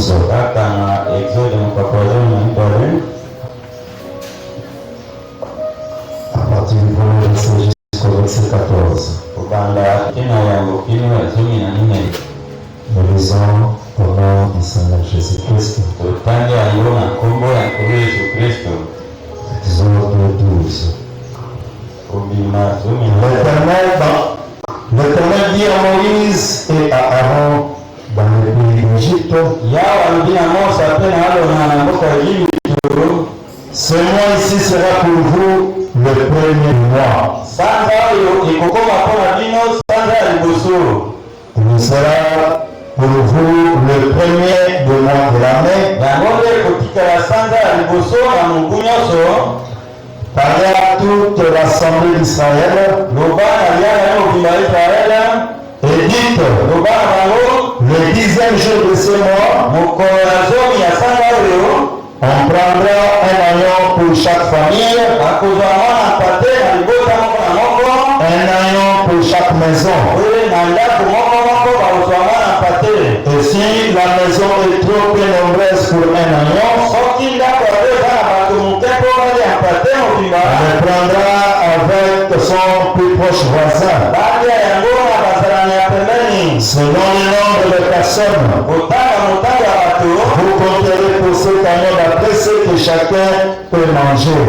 12. À partir du premier verset jusqu'au verset 14. Nous lisons au nom du Seigneur Jésus-Christ. Exode 12. L'Éternel dit à Moïse et à Aaron dans le pays d'Égypte, ce mois ici sera pour vous le premier mois. Il sera pour vous le premier du mois de l'année. Parlez à toute l'assemblée d'Israël et dites, le 10e jour de ce mois, on prendra un agneau pour chaque famille, un agneau pour chaque maison. Et si la maison est trop peu nombreuse pour un agneau, on le prendra avec son plus proche voisin. Selon le nombre de personnes, vous compterez pour cet agneau d'après ce que chacun peut manger.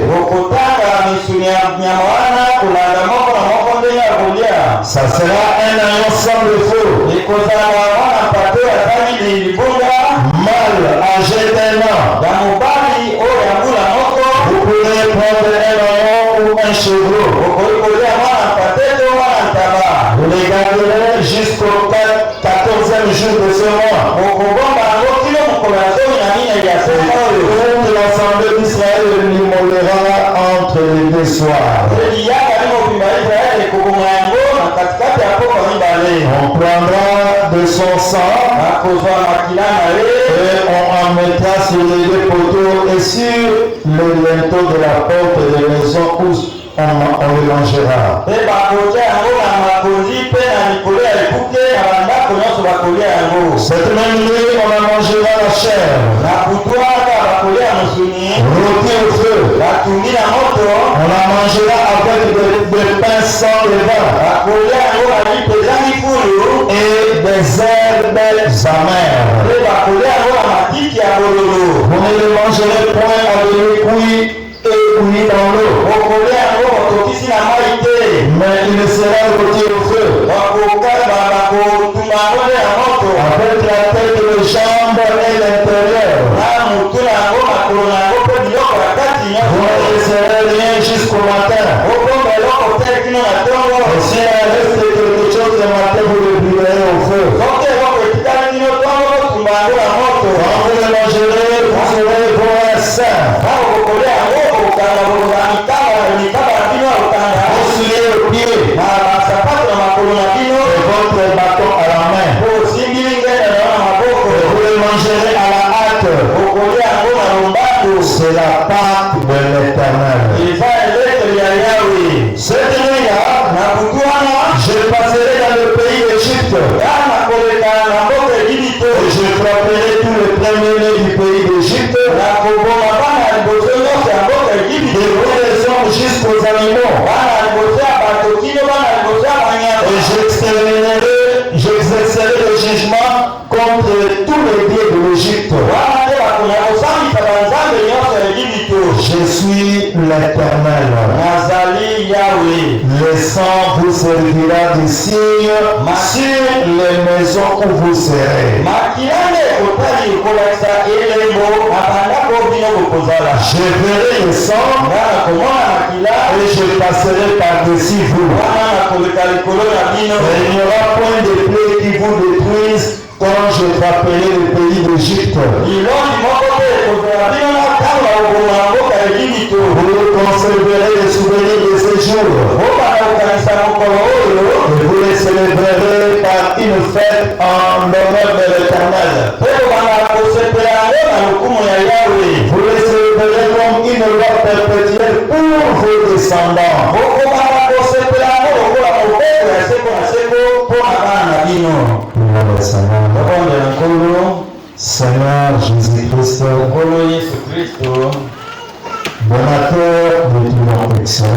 Ça sera un agneau sans défaut, mâle âgé d'1 an. Vous pourrez prendre un agneau ou un chevreau. Vous les garderez jusqu'au 14e jour de ce mois. Toute l'assemblée d'Israël l'immolera entre les deux soirs. On prendra de son sang et on en mettra sur les deux poteaux et sur le linteau de la porte de la maison où on le mangera. Cette même nuit, on en mangera la chair. Rôti au feu. On la mangera avec des pains sans levain et des herbes amères. Vous ne le mangerez point avec le cuit et cuit dans l'eau. Mais il sera rôti au feu. Avec la tête, les jambes et l'intérieur. Vous ne laisserez rien jusqu'au matin. Et s'il reste quelque chose le matin, vous le brûlerez au feu. Quand vous le mangerez, vous serez pour un saint. Vous souillez le pied et votre bâton à la main. Et vous le mangerez à la hâte. C'est la Pâque de l'Éternel. Cette nuit-là, je passerai dans le pays d'Égypte. Et je frapperai tous les premiers-nés du pays d'Égypte. Des poissons jusqu'aux animaux. Et j'exercerai le jugement contre tous les dieux de l'Égypte. Je suis l'Éternel. Le sang vous servira de signe sur les maisons où vous serez. Je verrai le sang et je passerai par-dessus vous. Et il n'y aura point de plaie qui vous détruise quand je frapperai le pays d'Égypte. Vous conserverez les souvenirs de ces jours. Et vous les célébrerez par une fête en l'honneur de l'Éternel. Vous les célébrerez comme une loi perpétuelle pour vos descendants. Seigneur Jésus-Christ, donateur de toute affection,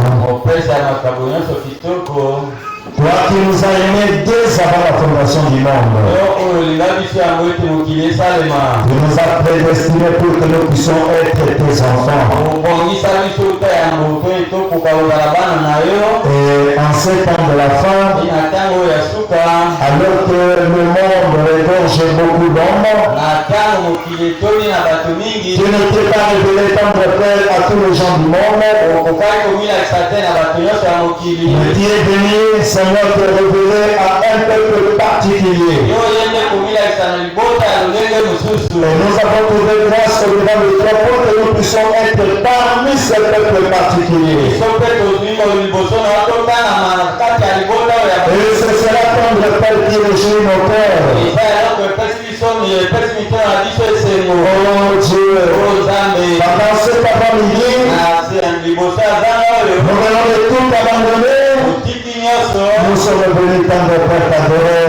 toi qui nous as aimés dès avant la fondation du monde, tu nous as prédestinés pour que nous puissions être tes enfants. Et en ces temps de la fin, alors que le monde regorge beaucoup d'hommes, tu ne t'es pas révélé tendre Père à tous les gens du monde, mais tu es venu, Seigneur, te révéler à un peuple particulier. Et nous avons trouvé grâce devant le toi pour que nous puissions être parmi ces peuples particuliers. Et ce sera tendre Père qui réjouit nos cœurs. Oh Dieu, pendant cet après-midi, nous venons de tout abandonner. Nous sommes venus tendre Père t'adorer.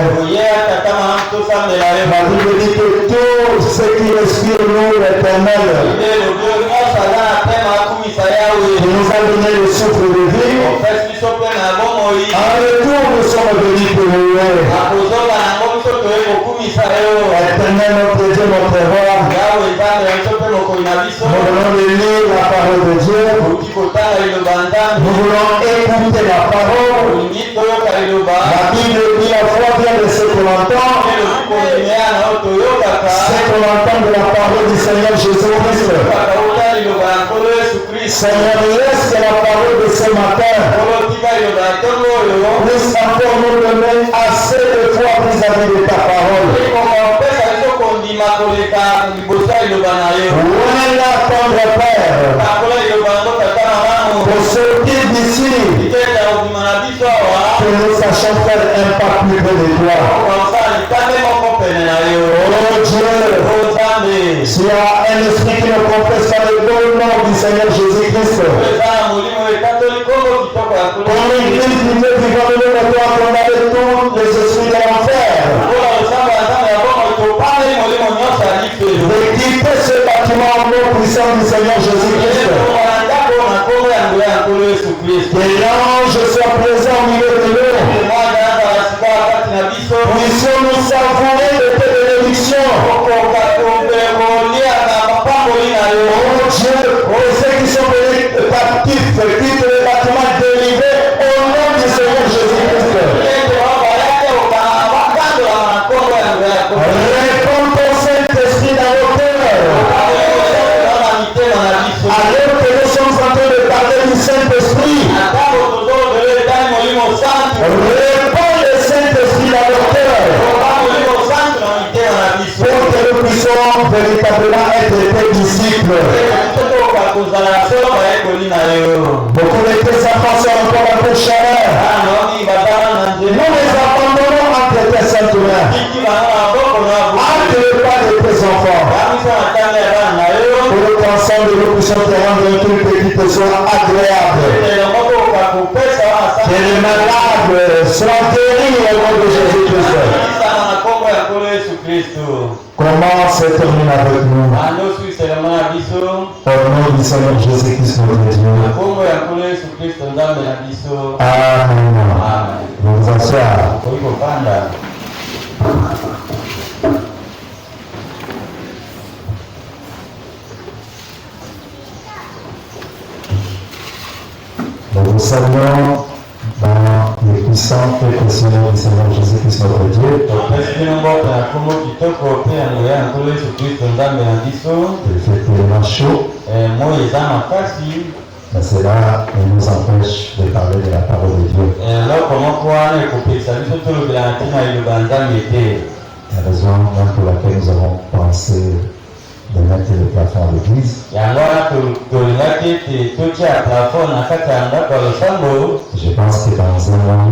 La Bible dit que tout ce qui respire nous l'éternel, qui nous a donné le souffle de vie, en retour nous sommes venus pour louer. Éternel notre Dieu, notre roi, nous voulons lire la parole de Dieu, nous voulons écouter la parole. La Bible dit la foi vient de ce qu'on entend, c'est qu'on entend de la parole du Seigneur Jésus-Christ. Seigneur, laisse que la parole de ce matin puisse encore nous donner assez de foi vis-à-vis de ta parole. Voilà ton Père, pour sortir d'ici, que nous sachions faire un pas plus près de toi. Oh Dieu, s'il y a un esprit qui ne confesse pas le bon nom du Seigneur Jésus-Christ, comme l'église du Dieu vivant de nous, doit condamner tous les esprits de l'enfer. De quitter ce bâtiment au nom puissant du Seigneur Jésus-Christ. Que l'ange soit présent au milieu de nous. Puissions-nous savourer de tes bénédictions. Oh Dieu, ceux qui sont venus captifs, quittent le bâtiment délivré au nom du Seigneur Jésus-Christ. Réponds ton Saint-Esprit dans nos cœurs. Alors que nous sommes en train de parler du Saint-Esprit, réponds le Saint-Esprit dans nos cœurs. Pour que nous puissions véritablement être tes disciples. Beaucoup de tes enfants sont encore un peu chers. Nous les abandonnons entre tes saintes mains. Entre le pas de tes enfants. Pour que ensemble nous puissions te rendre un truc qui te soit agréable. Que les malades soient guéris au nom de Jésus-Christ. Commence et termine avec nous. Au nom du Seigneur Jésus-Christ, notre Dieu. Amen. Vous vous asseoir. Nous saluons dans les puissants et précieux nom du Seigneur Jésus-Christ, notre Dieu. Le fait qu'il est chaud, mais cela ne nous empêche de parler de la parole de Dieu. La raison pour laquelle nous avons pensé de mettre le plafond à l'église. Je pense que dans un mois,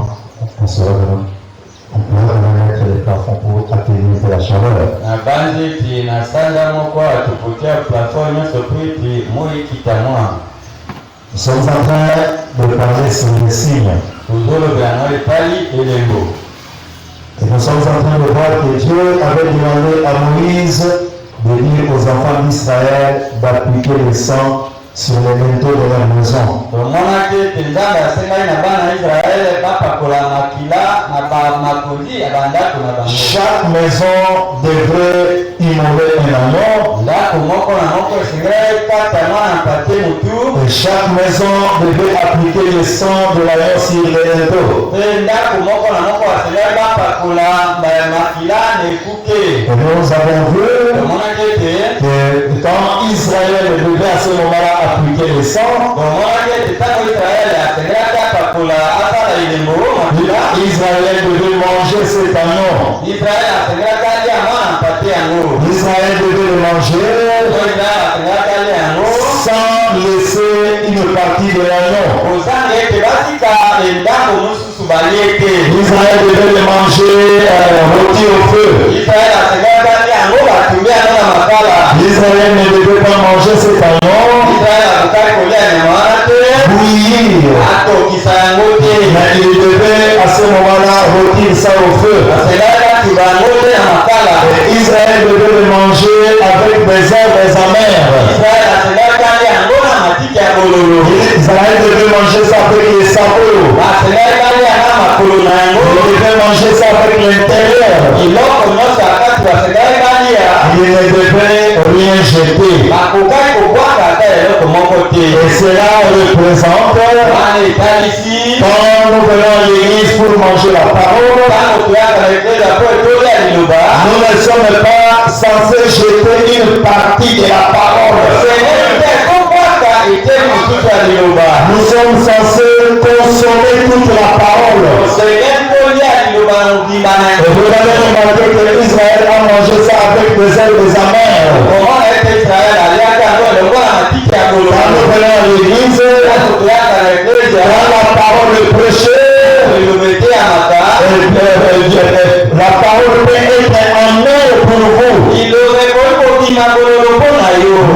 on pourra mettre les plafonds pour atténuer de la chaleur. Nous sommes en train de parler sur les signes. Et nous sommes en train de voir que Dieu avait demandé à Moïse de dire aux enfants d'Israël d'appliquer le sang sur les linteaux de leur maison. Chaque maison devrait immoler un agneau. Et chaque maison devait appliquer le sang de l'agneau sur les linteaux. Et nous avons vu que quand Israël devait à ce moment-là appliquer le sang, Israël devait manger cet agneau. Israël devait le manger sans laisser une partie de l'agneau. Israël devait le manger rôti au feu. Israël ne devait pas manger cet agneau bouillir. Mais il devait à ce moment-là rôtir ça au feu. Et Israël devait le manger avec des herbes amères. Israël devait manger ça avec les sabots. Il devait manger ça avec l'intérieur. Il ne devait rien jeter. Et cela représente quand nous venons à l'église pour manger la parole, nous ne sommes pas censés jeter une partie de la parole. Nous sommes censés consommer toute la parole. Et vous avez remarqué que Israël a mangé ça avec des herbes amères. Quand nous venons à l'église, quand la parole est prêchée, la parole peut être en œuvre pour vous.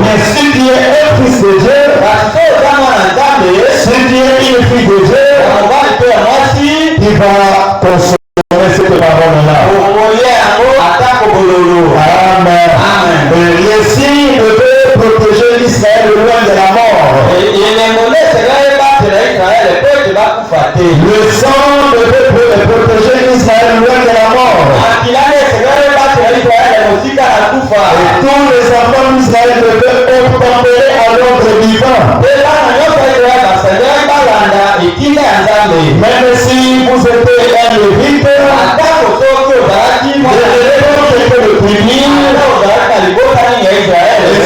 Mais si tu es un fils de Dieu, si tu es une fille de Dieu, tu vas consommer cette parole-là. Amen. Les signes devaient protéger Israël loin de la mort. Le sang devait protéger Israël loin de la mort. Et tous les enfants d'Israël devaient obtempérer à l'ordre divin. Même si vous êtes un lévite, le premier,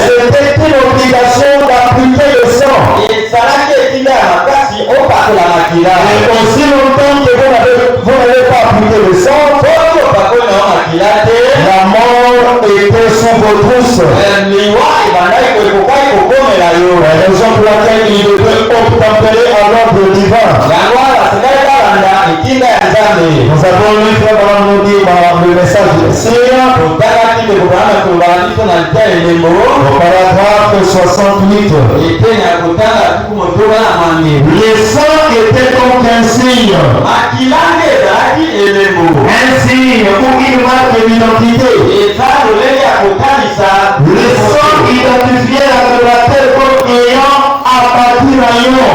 c'était une obligation d'appliquer le sang. Et aussi longtemps que vous n'avez pas appliqué le sang, la mort était sous vos trousses. La raison pour laquelle il devait obtempérer à l'ordre divin. Nous avons lu frère Baraam nous dit le message ici au paragraphe 68. Le sang était donc un signe. Un signe ou une marque d'identité. Le sang identifiait la créature comme ayant appartenu à nous.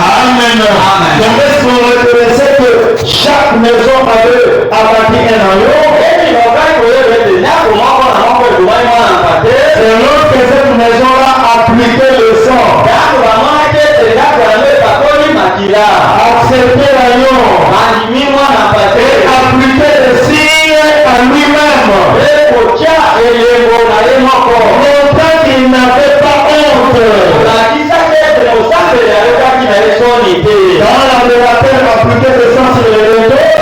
Amen. Donc est-ce qu'on reconnaissait que chaque maison avait appartenu à un agneau? C'est lorsque cette maison-là appliquait le sang, accepter l'agneau et appliquer le signe à lui-même, montrant qu'il n'avait pas honte. Quand l'adorateur appliquait le sang sur les linteaux,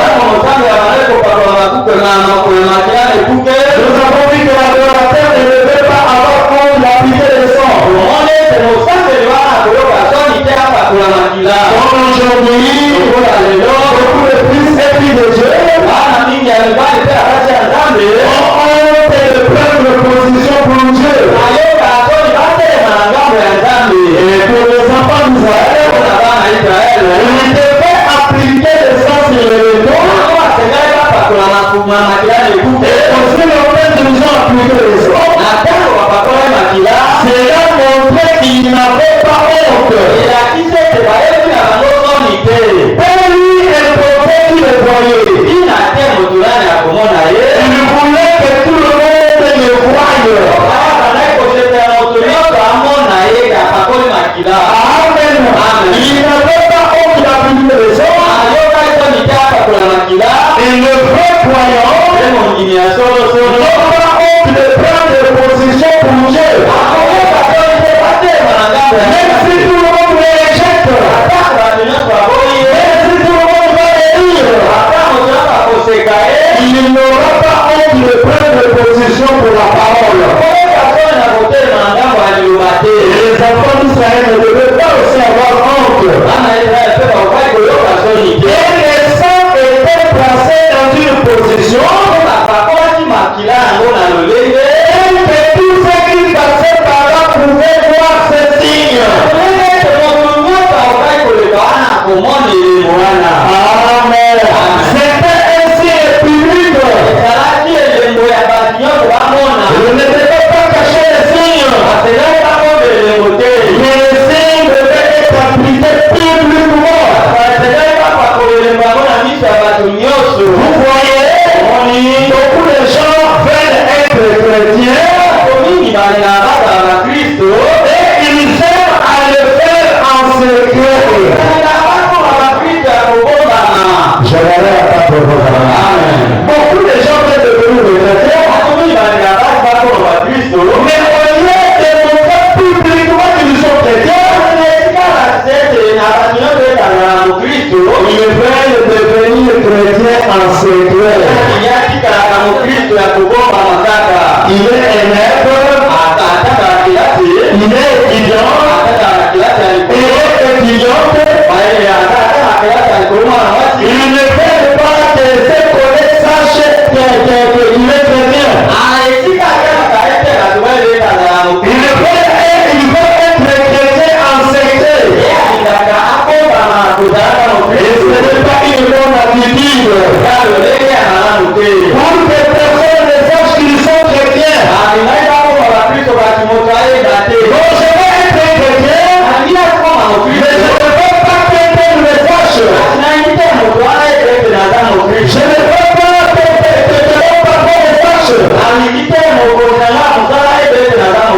aussi le père nous a appliqué les autres. C'est là montrer qu'il n'avait pas honte. Et lui, elle portait tout le voyait. Il voulait que tout le monde le voie. Amen. Il n'avait pas honte d'appliquer les autres. Et le vrai croyant n'ont pas honte de prendre des positions pour Dieu. Même si tout le monde les rejette, même si tout le monde va les lire, il n'aura pas honte de prendre des positions pour la parole. Et les enfants d'Israël ne devaient pas aussi avoir honte. Et les saints étaient placés dans une position et que tous ceux qui passaient par là pouvaient voir ces signes. Amen. C'était ainsi le public. Je ne devais pas cacher les signes. Mais les signes devaient être appliqués publiquement. Vous voyez, beaucoup de gens veulent être chrétiens et ils aiment à le faire en secret. J'aimerais attendre vos amis. Beaucoup de gens veulent devenir chrétiens, mais au lieu de montrer publiquement qu'ils sont chrétiens, ils veulent devenir chrétiens en secret. Il est élève, il est étudiant, il est étudiante. Il ne veut pas que ses collègues sachent qu'il est chrétien. Il veut être chrétien en secret. Et ce n'est pas une bonne attitude. Pour que personne ne sache qu'ils sont chrétiens. Donc je vais être chrétien, mais je ne veux pas que quelqu'un le sache. Je ne veux pas que quelqu'un parfois le sache.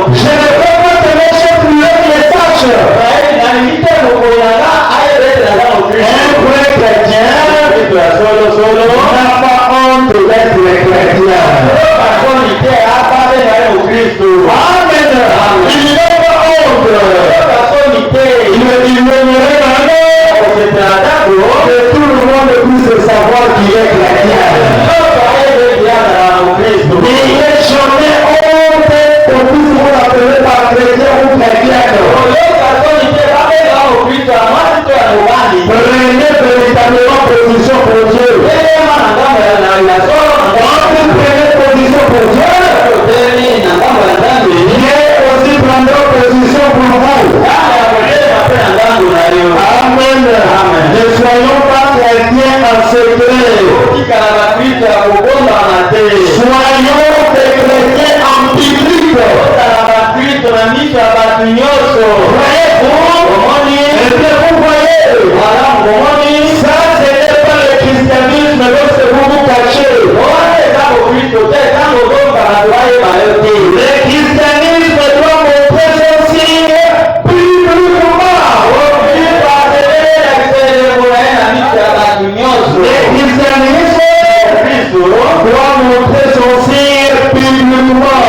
Je ne veux pas que mes chefs le sachent. Un vrai chrétien n'a pas honte d'être chrétien. Amen. Il n'a pas honte. Il n'aimerait jamais que tout le monde puisse savoir qu'il est chrétien. Il n'est jamais honte qu'on puisse vous appeler par chrétien ou chrétienne. Prenez véritablement position pour Dieu. Quand vous prenez position pour Dieu, Dieu aussi prendra position pour vous. Amen. Ne soyons pas chrétiens en secret. Soyons des chrétiens en public. Et bien vous voyez, ça ce n'est pas le christianisme lorsque vous vous cachez. Le christianisme doit montrer son signe publiquement. Le christianisme doit montrer son signe publiquement.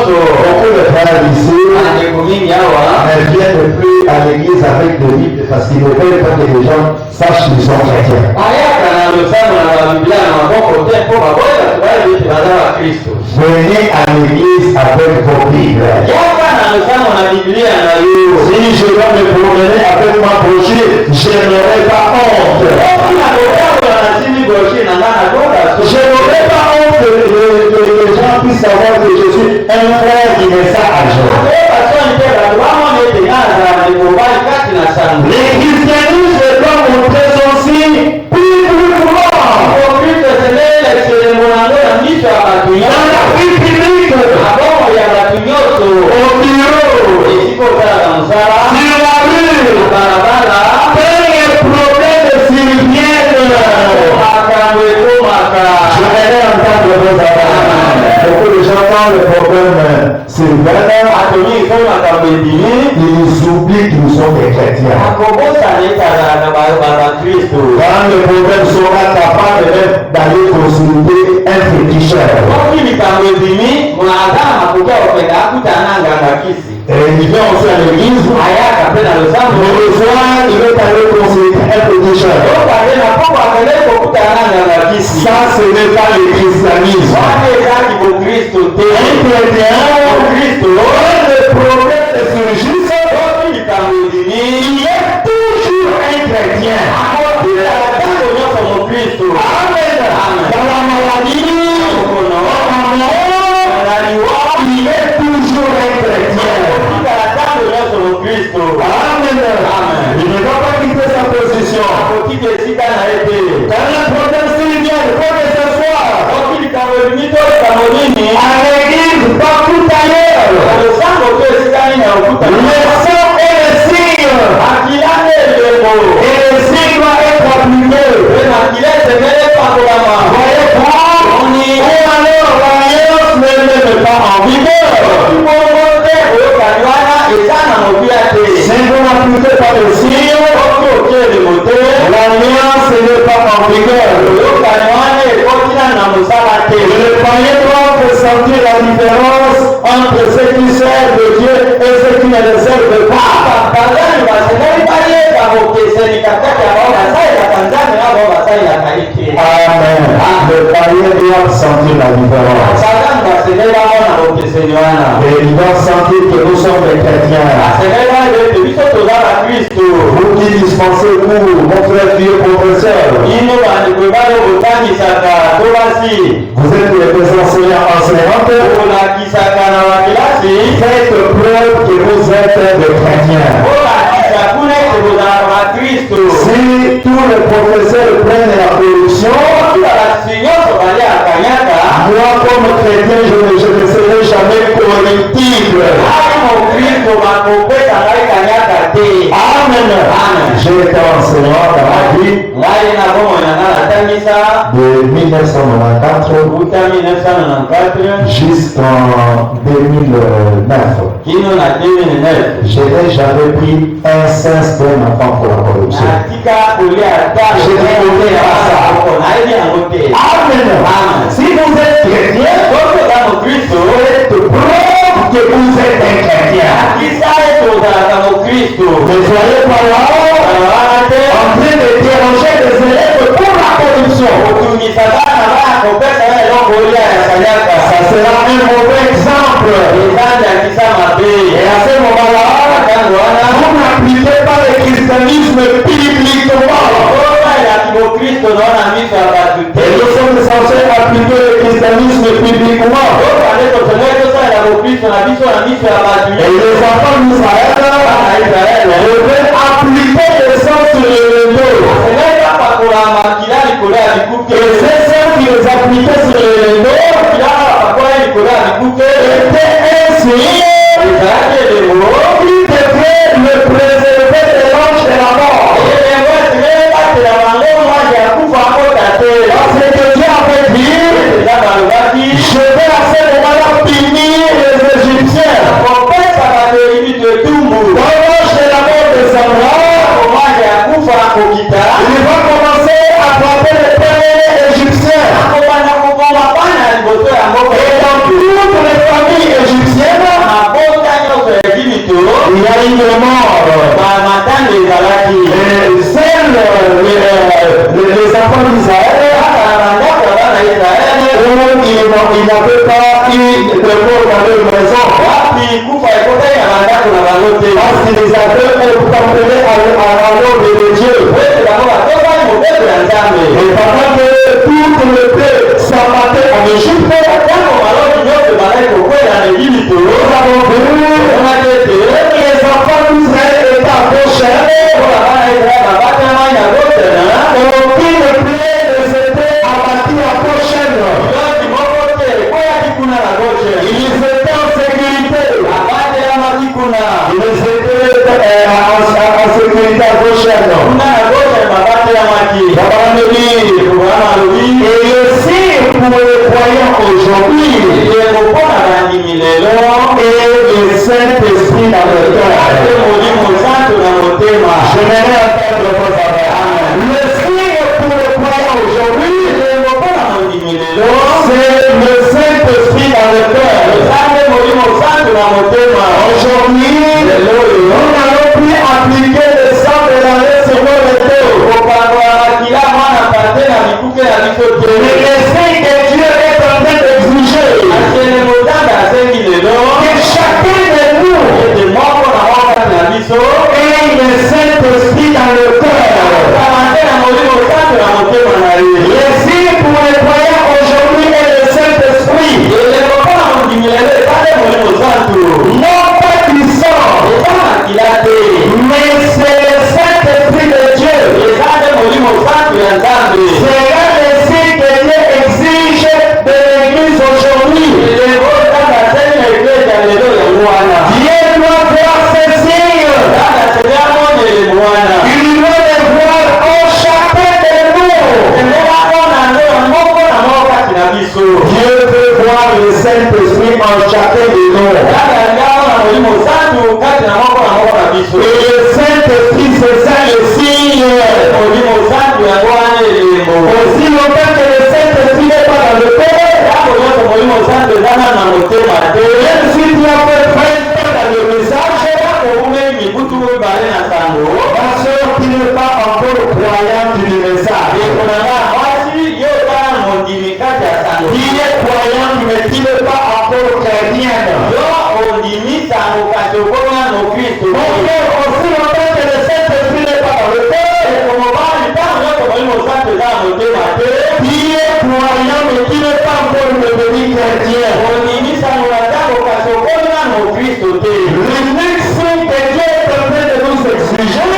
Beaucoup de frères ici ne viennent plus à l'église avec des Bibles parce qu'ils ne veulent pas que les gens sachent qu'ils sont chrétiens. Venez à l'église avec vos Bibles. Si je dois me promener avec ma brochure, je n'aurai pas honte. Je n'aurai pas honte que les gens puissent savoir que je suis un frère qui met ça à jour. Le christianisme doit montrer son signe publiquement. ils oublient qu'ils sont des chrétiens. Quand le problème sera capable d'aller consulter un féticheur. Et il vient aussi à l'église. Le soir, il veut aller consulter un féticheur. Ça, ce n'est pas le christianisme. Un chrétien, le problème de surgisse, il est toujours un chrétien. Amen. Dans la maladie, il est toujours un chrétien. Amen. Il ne va pas quitter sa position. Quand le problème vient, il faut que ce soit à l'église, partout ailleurs. Le sang est le signe. Et le signe doit être appliqué. Voyez quoi? Ou alors l'alliance n'est pas en vigueur. Si vous n'appliquez pas le signe, l'alliance n'est pas en vigueur. Le païen doit ressentir la différence entre ceux qui servent de Dieu et ceux qui ne le servent pas. Amen. Le païen doit sentir la différence. Et il doit sentir que nous sommes des chrétiens. Vous qui dispensez pour mon frère, vieux professeur. Vous êtes des enseignants enseignantes. Faites preuve que vous êtes des chrétiens. Si tous les professeurs prennent la corruption, moi comme chrétien, je ne serai jamais corruptible. Amen. J'ai été enseignant dans ma vie de 1994 jusqu'en 2009. Je n'ai jamais pris un cent d'un enfant pour la corruption. Je ne connais pas ça. Amen. Si vous êtes chrétien, faites preuve que vous êtes un chrétien. Ne soyez pas là en train de déranger les élèves pour la corruption. Ça sera un mauvais exemple. Et à ce moment-là, vous n'appliquez pas le christianisme bibliquement. Et nous sommes censés appliquer le christianisme bibliquement. Et les enfants d'Israël devaient appliquer le sang sur le dos. Et c'est ceux qui les appliquaient sur le dos étaient un signe qui devait le préserver de l'ange de la mort. Parce que Dieu avait dit, je vais à ce moment-là punir les Égyptiens. Dans l'ange de la mort de Samaria, il va commencer à frapper les premiers Égyptiens. Et dans toutes les familles égyptiennes, il y a une mort. Et seuls les enfants d'Israël, ils n'avaient pas eu de mort dans leur maison. Parce qu'ils avaient obtempéré à l'ordre de Dieu. Et pendant que tout le peuple s'abattait en Égypte, nous avons vu que les enfants d'Israël étaient à gauche. Aucune plaie ne s'était abattue à gauche. Ils étaient en sécurité. Ils étaient en sécurité à gauche. Et aussi pour les croyants aujourd'hui, et les saints dans le cœur. J'aimerais entendre vos amen. Le signe pour le croyant aujourd'hui, c'est le Saint-Esprit dans le cœur. Aujourd'hui, nous n'allons plus appliquer le sang de l'année selon le taux. Mais le signe que Dieu est en train d'exiger que chacun de nous ait le Saint-Esprit dans le cœur. Le signe pour les croyants aujourd'hui est le Saint-Esprit. Non pas du sang, mais c'est le Saint-Esprit de Dieu. C'est là le signe que Dieu exige de l'Église aujourd'hui. Dieu doit voir ces signes. Il doit les voir en chacun de nous. Dieu veut voir le Saint-Esprit en chacun de nous. Et le Saint-Esprit, c'est ça le signe. Aussi longtemps que le Saint-Esprit n'est pas dans le cœur, même si tu as fait 20 ans dans le message, ma soeur qui n'est pas encore croyante du message, qui est croyante mais qui n'est pas encore chrétienne. Aussi longtemps que le Saint-Esprit n'est pas dans le cœur, qui est croyant mais qui n'est pas encore devenu chrétien. L'unique signe que Dieu est en train de nous exiger,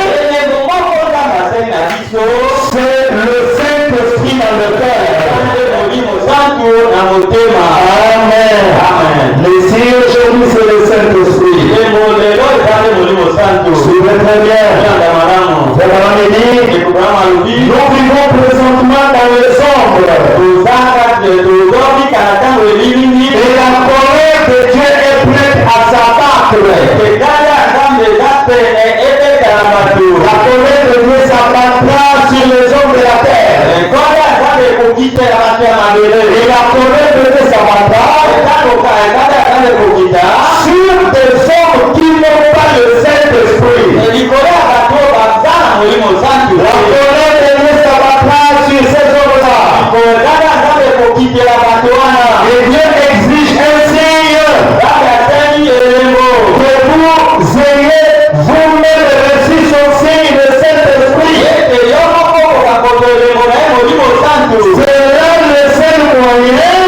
c'est le Saint-Esprit dans le cœur. Amen. Les signes aujourd'hui, c'est le Saint-Esprit. Suivez très bien. Nous vivons présentement dans les ombres. Et la colère de Dieu est prête à s'abattre. La colère de Dieu s'abattra sur les hommes de la terre. Et la colère de Dieu s'abattra sur des hommes qui n'ont pas le Saint-Esprit. La colère de Dieu s'abattra sur ces hommes-là. Et Dieu exige un signe que vous ayez vous-même reçu son signe de Saint-Esprit. C'est là le seul moyen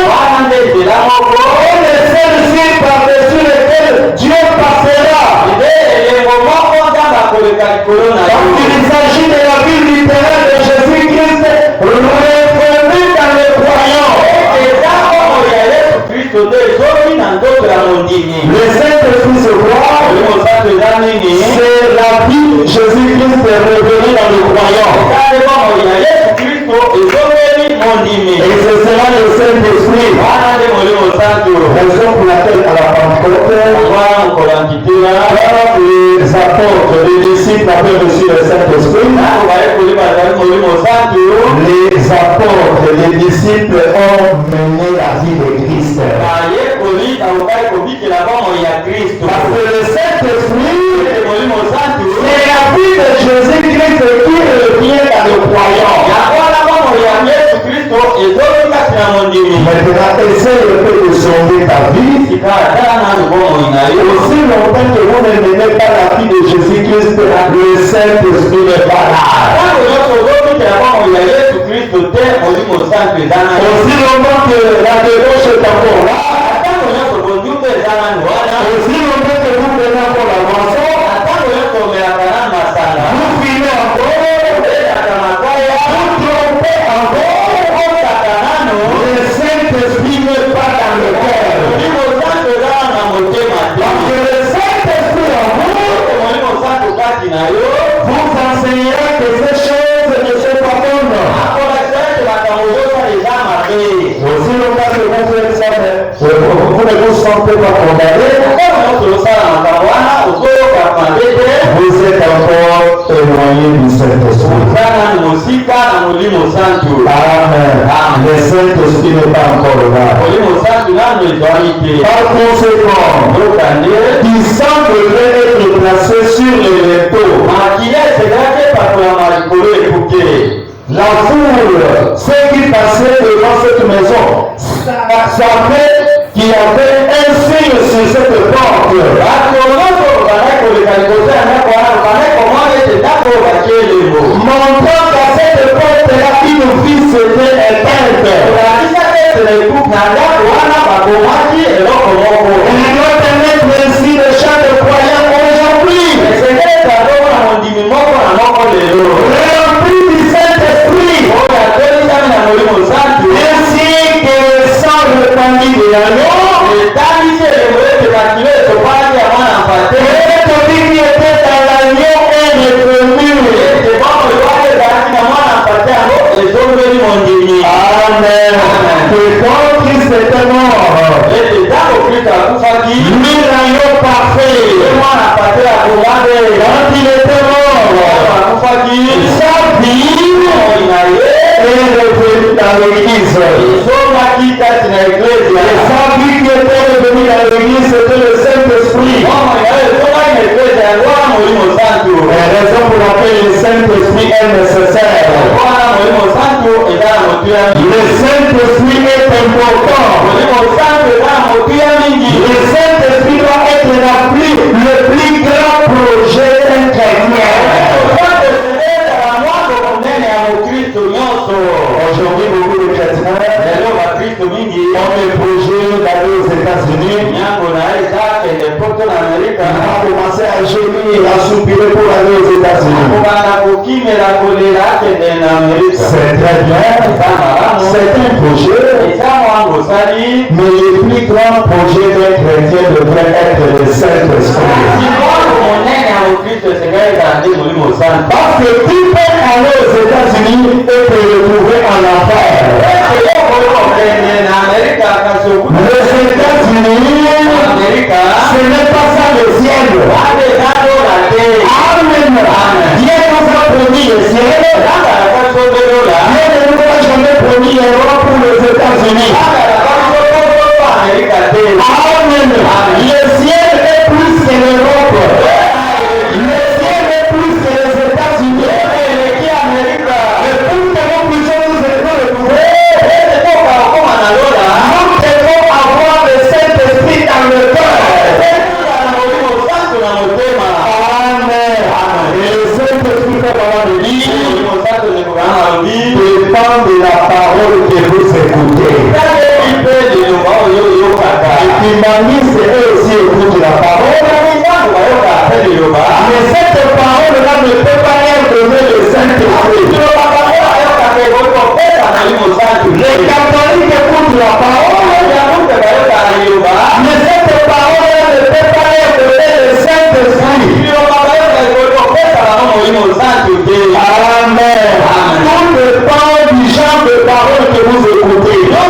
et le seul signe par-dessus lequel Dieu passera. Parce qu'il s'agit de la vie littérale de Jésus-Christ réformée dans les croyants. Le Saint-Esprit se voit, c'est la vie de Jésus-Christ révélée dans les croyants. Et c'est cela le Saint-Esprit. Raison pour laquelle à la Pentecôte, les apôtres, les disciples avaient reçu le Saint-Esprit. Les apôtres, les disciples ont mené la vie de Christ. Parce que le Saint-Esprit, c'est la vie de Jésus-Christ qui revient dans le croyant. Maintenant, essaye un peu de sauver ta vie. Aussi longtemps que vous ne menez pas la vie de Jésus-Christ, le Saint-Esprit n'est pas là. Aussi longtemps que la débauche est encore là. Aussi longtemps que vous prenez encore la moisson, vous filez encore, vous trompez encore. Le Saint-Esprit n'est pas dans le cœur. Parce que le Saint-Esprit en vous enseignera que ces choses ne sont pas bonnes. Aussi longtemps que vous faites ça, vous ne vous sentez pas condamné. Amen. Le Saint-Esprit n'est pas encore là. Par conséquent, qui semble être placé sur les linteaux. La foule, ceux qui passaient devant cette maison, savaient qu'il y avait un signe sur cette porte. Montrant qu'à cette porte-là, une vie s'était éteinte. Il doit être ainsi le chant de croyants aujourd'hui. Rempli du Saint-Esprit. Ainsi que le sang répandu de l'agneau. Cette vie qui était dans l'agneau est revenue. Amen. Que quand Christ était mort, lui l'agneau parfait, quand il était mort, sa vie est revenue dans l'église. Et sa vie qui était revenue dans l'église, c'était le Saint-Esprit. La raison pour laquelle le Saint-Esprit est nécessaire. Le Saint-Esprit est important. Le Saint-Esprit doit être le plus grand projet d'un chrétien. Aujourd'hui, beaucoup de chrétiens ont des projets d'aller aux États-Unis. Ils ont commencé à gémir et à soupirer pour aller aux États-Unis. C'est très bien. C'est un projet. Mais le plus grand projet d'un chrétien devrait être le Saint-Esprit. Parce que tu peux aller aux États-Unis et te retrouver en enfer. Les États-Unis, ce n'est pas ça le ciel. Amen. Dieu nous a promis le ciel. Dieu ne nous a jamais promis l'Europe pour les États-Unis. Amen. Le ciel est plus que l'Europe. Le ciel est plus que les États-Unis. Et pour que nous puissions nous retrouver, nous devons avoir le Saint-Esprit dans le cœur. Amen. Et le Saint-Esprit fait pendant le lit dépend de la parole que vous écoutez. Et puis Mamie, c'est eux aussi écoutent la parole. Mais cette parole-là ne peut pas être donnée le Saint-Esprit. Les catholiques écoutent la parole. Mais cette parole-là ne peut pas être donnée le Saint-Esprit. Amen. Tout dépend du genre de parole que vous écoutez. La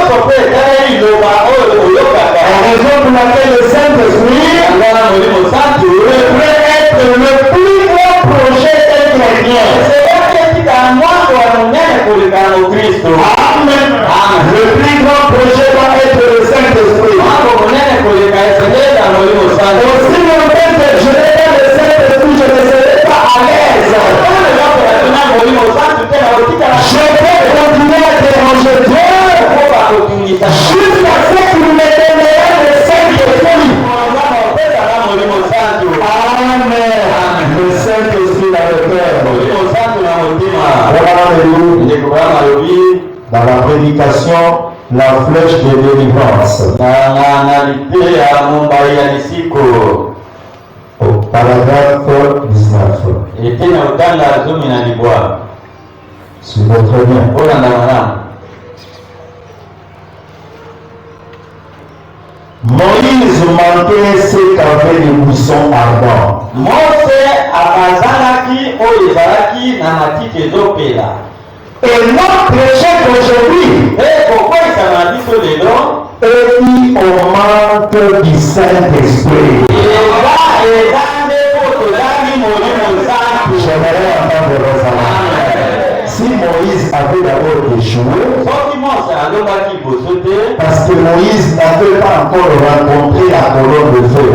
raison pour laquelle le Saint-Esprit devrait être le plus grand projet d'un chrétien. Amen. Le plus grand projet doit être le Saint-Esprit. Aussi longtemps que je n'ai pas le Saint-Esprit, je ne serai pas à l'aise. Je peux continuer à déranger Dieu jusqu'à ce qu'il me donnerait le Saint-Esprit. Amen. Le Saint-Esprit dans le cœur. Dans la prédication, la flèche de délivrance. Au paragraphe 19. Suivez très bien. Moïse montait ses cafés de buissons ardents. Et notre péché d'aujourd'hui est mis au manque du Saint-Esprit. J'aimerais entendre vos. Si Moïse avait Parce que Moïse n'avait pas encore rencontré la colonne de feu.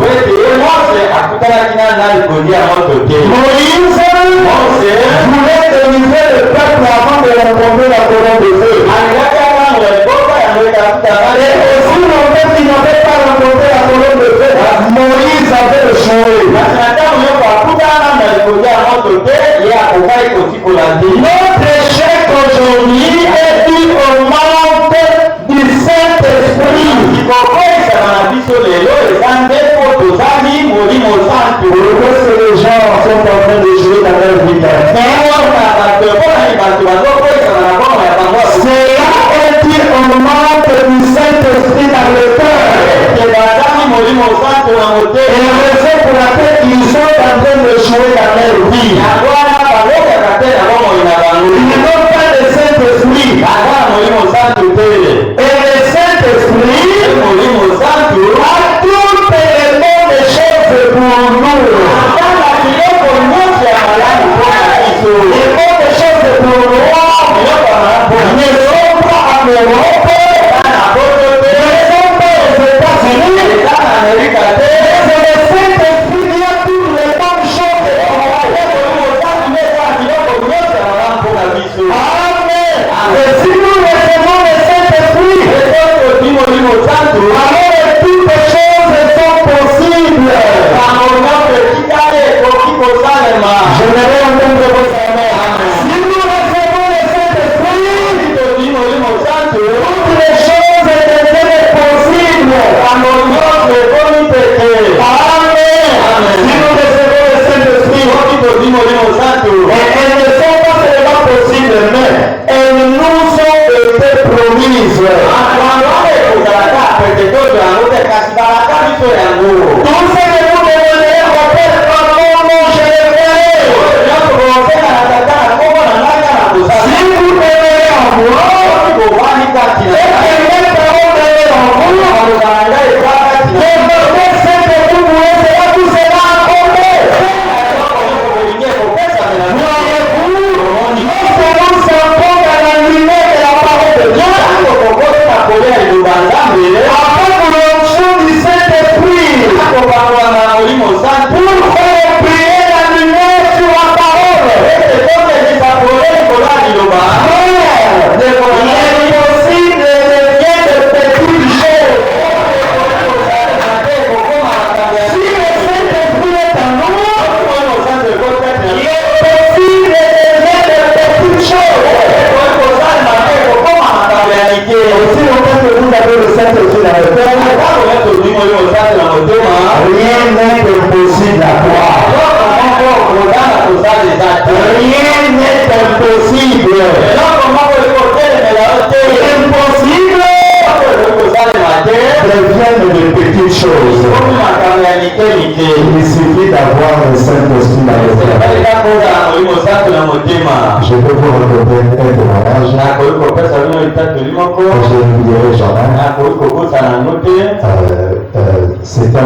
Moïse voulait délivrer le peuple avant de rencontrer la colonne de feu. Et aussi le peuple qui n'avait pas rencontré la colonne de feu, Moïse avait échoué. Notre échec aujourd'hui est dû au manque du Saint-Esprit. Parce que les gens sont en train de jouer dans leur vie. Cela est dû au manque du Saint-Esprit dans le cœur. Et la raison pour laquelle ils sont en train de jouer dans leur vie. Ils n'ont pas de Saint-Esprit. Et le Saint-Esprit a tout élément de choses pour nous. Les mots de choses pour nous ne sont pas en Europe, ne sont pas aux États-Unis, mais c'est le Saint-Esprit qui a toutes les bonnes choses. Amen. Et si nous recevons le Saint-Esprit, alors toutes les choses sont possibles. J'aimerais entendre vos amens. Si nous recevons le Saint-Esprit, toutes les choses deviennent possibles. Amen. Si nous recevons le Saint-Esprit, elles ne sont pas seulement possibles, mais elles nous ont été promises. Tout ce que vous demandez au Père par mon nom, je le ferai. Si vous demeurez en moi, et que mes paroles demeurent en vous, que votre Saint que vous voulez sera tout cela accordé. Voyez-vous, nous serons seulement dans la lumière de la parole de Dieu. Après que l'onction du Saint-Esprit, pour faire prier la lumière sur la parole. Il est possible de bien de petites choses. Si le Saint-Esprit est en nous, il est possible de bien de petites choses. Aussi longtemps que vous avez le Saint-Esprit dans le cœur, rien n'est impossible à toi. Rien n'est impossible. Impossible deviennent de petites choses. Il suffit d'avoir le Saint-Esprit dans le cœur. Je peux vous raconter un témoignage. Je ne dirai jamais. C'était en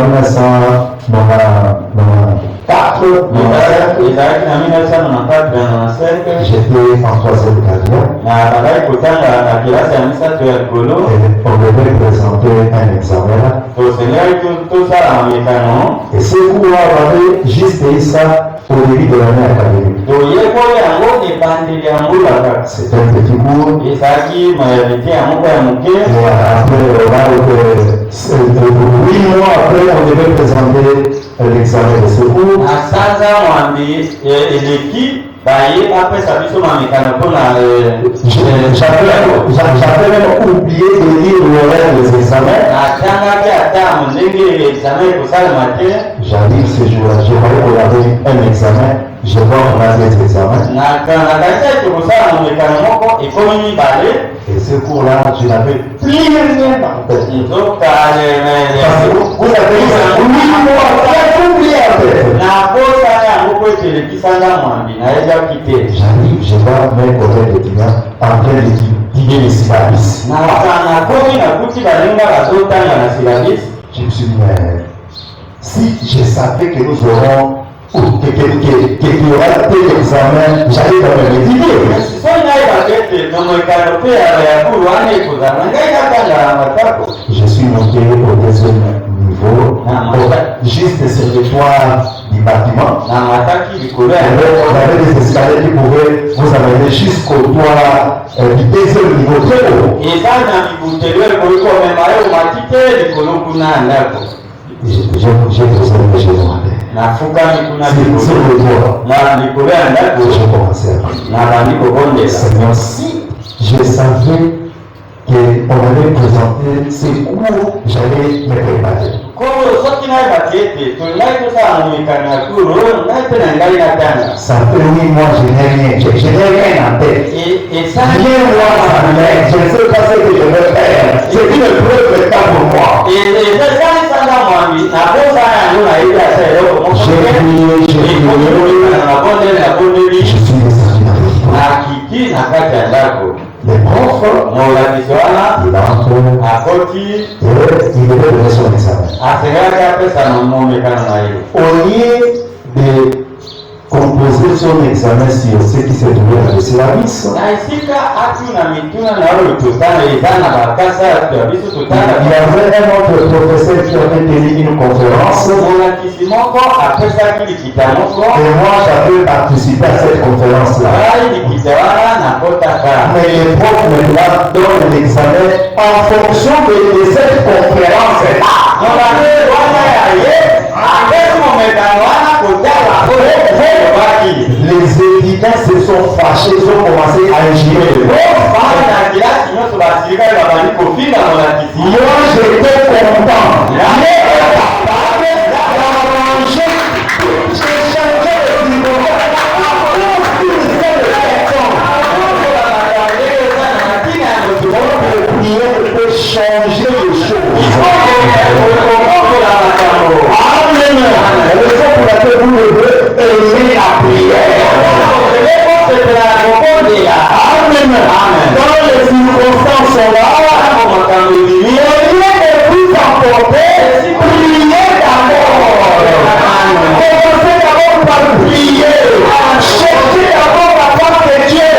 1994. J'étais en troisième carrière. On devait présenter un examen. Et ce cours-là avait juste eu ça au début de l'année académique. C'est un petit cours. Et après, 8 mois après, on devait présenter l'examen de ce cours. J'avais même oublié de lire l'horaire des examens. J'arrive ce jour-là, je voyais qu'on avait un examen, je vois qu'on a des examens. Et ce cours-là, je n'avais plus rien en tête. Vous avez eu 8 mois, vous avez oublié en tête. J'arrive, je vois mes collègues étudiants en train d'étudier les syllabus. Je me suis dit, mais si je savais que nous aurons qu'il y aura tel examen, j'allais quand même étudier. Je suis monté au deuxième niveau, juste sur le toit du bâtiment. Vous avez des escaliers qui pouvaient vous amener jusqu'au toit du deuxième niveau très haut. J'ai posé le jeu demandé. Sur le toit, j'ai commencé à prier. Seigneur, si je savais qu'on avait présenté ces cours, j'allais me préparer. Ça fait 8 mois, je n'ai rien. Je n'ai rien en tête. Rien moi en tête. Je ne sais pas ce que je veux faire. C'est une preuve de temps pour moi. Je suis descendu les profs, il entre et il devait donner son examen. Au lieu de composer son examen sur ce qui s'est trouvé dans le service, il y avait un autre professeur qui avait tenu une conférence et moi j'avais participé à cette conférence-là. Mais les profs maintenant donnent l'examen en fonction de cette conférence-là. Les étudiants se sont fâchés, ils ont commencé à ingérer. Moi j'étais content. Changer les choses. Amen. La raison pour laquelle vous devez aimer la prière. Amen. Dans les circonstances là, il est plus important. Priez d'abord. Commencez d'abord par prier. Cherchez d'abord la part de Dieu.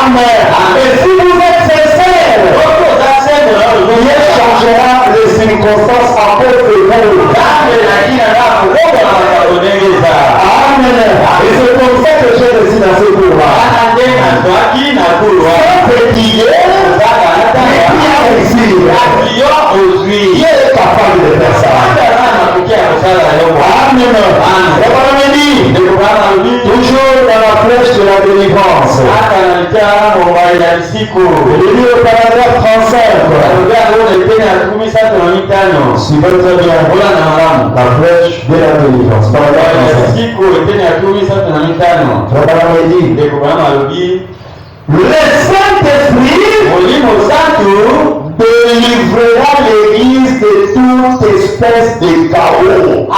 Amen. Et si vous êtes sincère, Dieu changera les circonstances en peu de vous. Amen. Et c'est comme ça que j'ai réussi dans ce cours-là. C'est prier, mais qui a réussi? Qui est capable de faire ça? Amen. Toujours dans la flèche de la délivrance. Il est au paragraphe 35. Suivez très bien. La flèche de la délivrance. Le Saint-Esprit délivrera l'Église de toute espèce de chaos.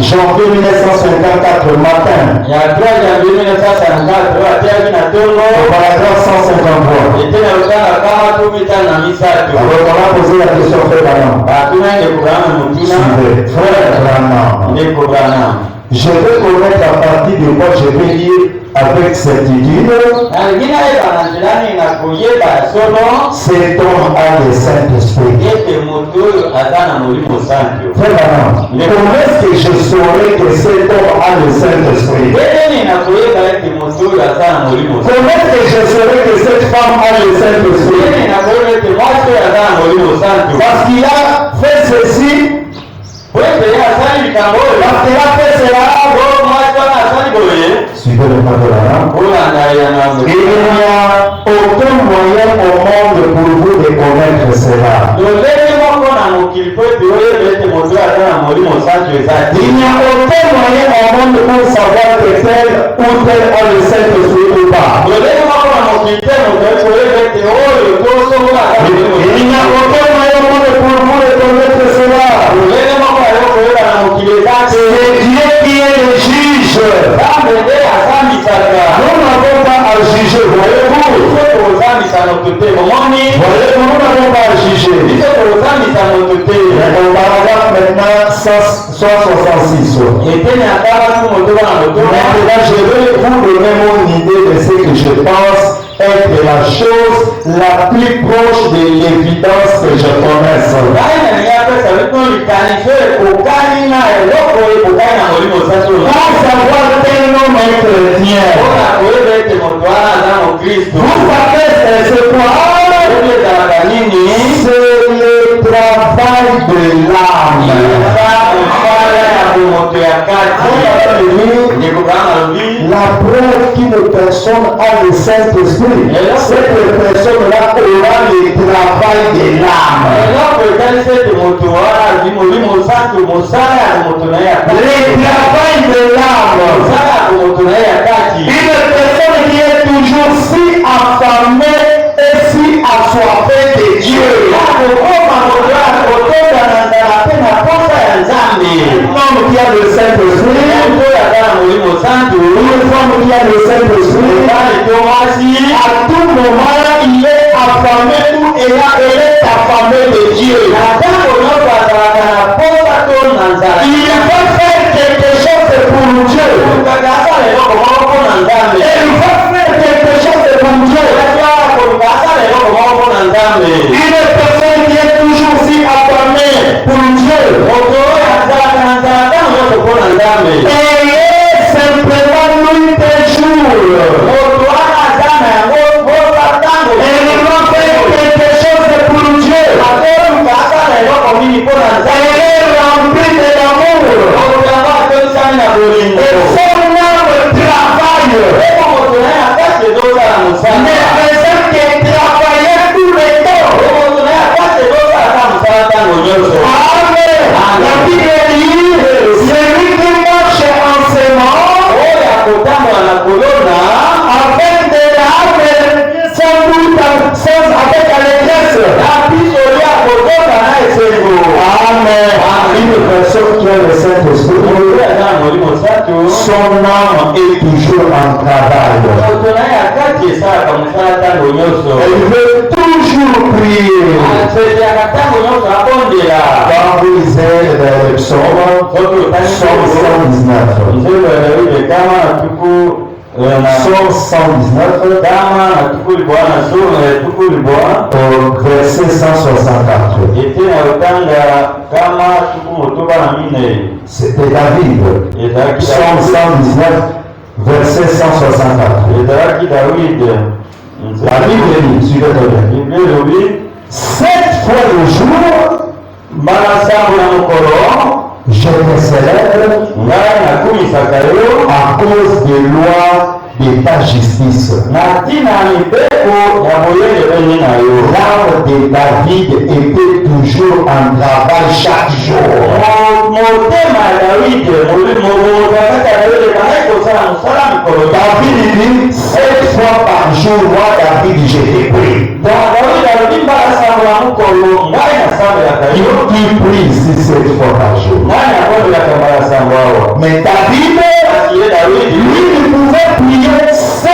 janvier 1954 matin. Au paragraphe 153. Alors on a posé la question au frère Branham. Suivez. Frère Branham. Je vais connaître à partir de quoi je vais dire avec certitude. Cet homme a le Saint-Esprit. Frère Branham, comment est-ce que je saurais que cet homme a le Saint-Esprit? Comment est-ce que je saurais que cette femme a le Saint-Esprit? Parce qu'il a fait ceci. Parce qu'il a fait cela. Suivez le pas de la langue. Il n'y a aucun moyen au monde pour vous de connaître cela. Il n'y a aucun moyen au monde pour savoir que tel ou tel a le Saint-Esprit ou pas. Il n'y a aucun moyen au monde pour vous de connaître cela. C'est Dieu qui est le juge. Nous n'avons pas à juger, voyez-vous. Voyez-vous, nous n'avons pas à juger. On paragraphe maintenant 166. Maintenant, je vais vous donner mon idée de ce que je pense être la chose la plus proche de l'évidence que je connaisse. Pour savoir quel nom est chrétien. Vous savez c'est quoi? C'est le travail de l'âme. La preuve qu'une personne a le Saint-Esprit, cette personne-là aura le travail de l'âme. Le travail de l'âme. Une personne qui est toujours si affamée et si assoiffée de Dieu. Un homme qui a le Saint-Esprit, une femme qui a le Saint-Esprit, à tout moment il est affamé ou elle est affamée de Dieu. Il va faire quelque chose pour Dieu. Il va faire quelque chose pour Dieu. Une personne qui est toujours si affamée pour Dieu. Et simplement nuit et jour. Elle va faire quelque chose pour Dieu. Elle est remplie de l'amour. Et son âme travaille. Mais faisant qu'elle travaillait tout le temps. Amen. La Bible dit, celui qui marche en sémant, avec de l'âme, sans doute, avec allégresse. Amen. Une personne qui a le Saint-Esprit, son âme est toujours en travail. Elle veut toujours prier. Quand vous lisez le psaume 119. Psaume 119, verset 164. C'était David. Psaume 119, verset 164. La Bible dit, suivez-le. 7 fois le jour, je me célèbre à cause des lois de ta justice. L'âme de David était toujours en travail chaque jour. David dit 7 fois par jour, moi David, je te prie. Qui prie 6-7 fois par jour. Mais David, lui, il pouvait prier 7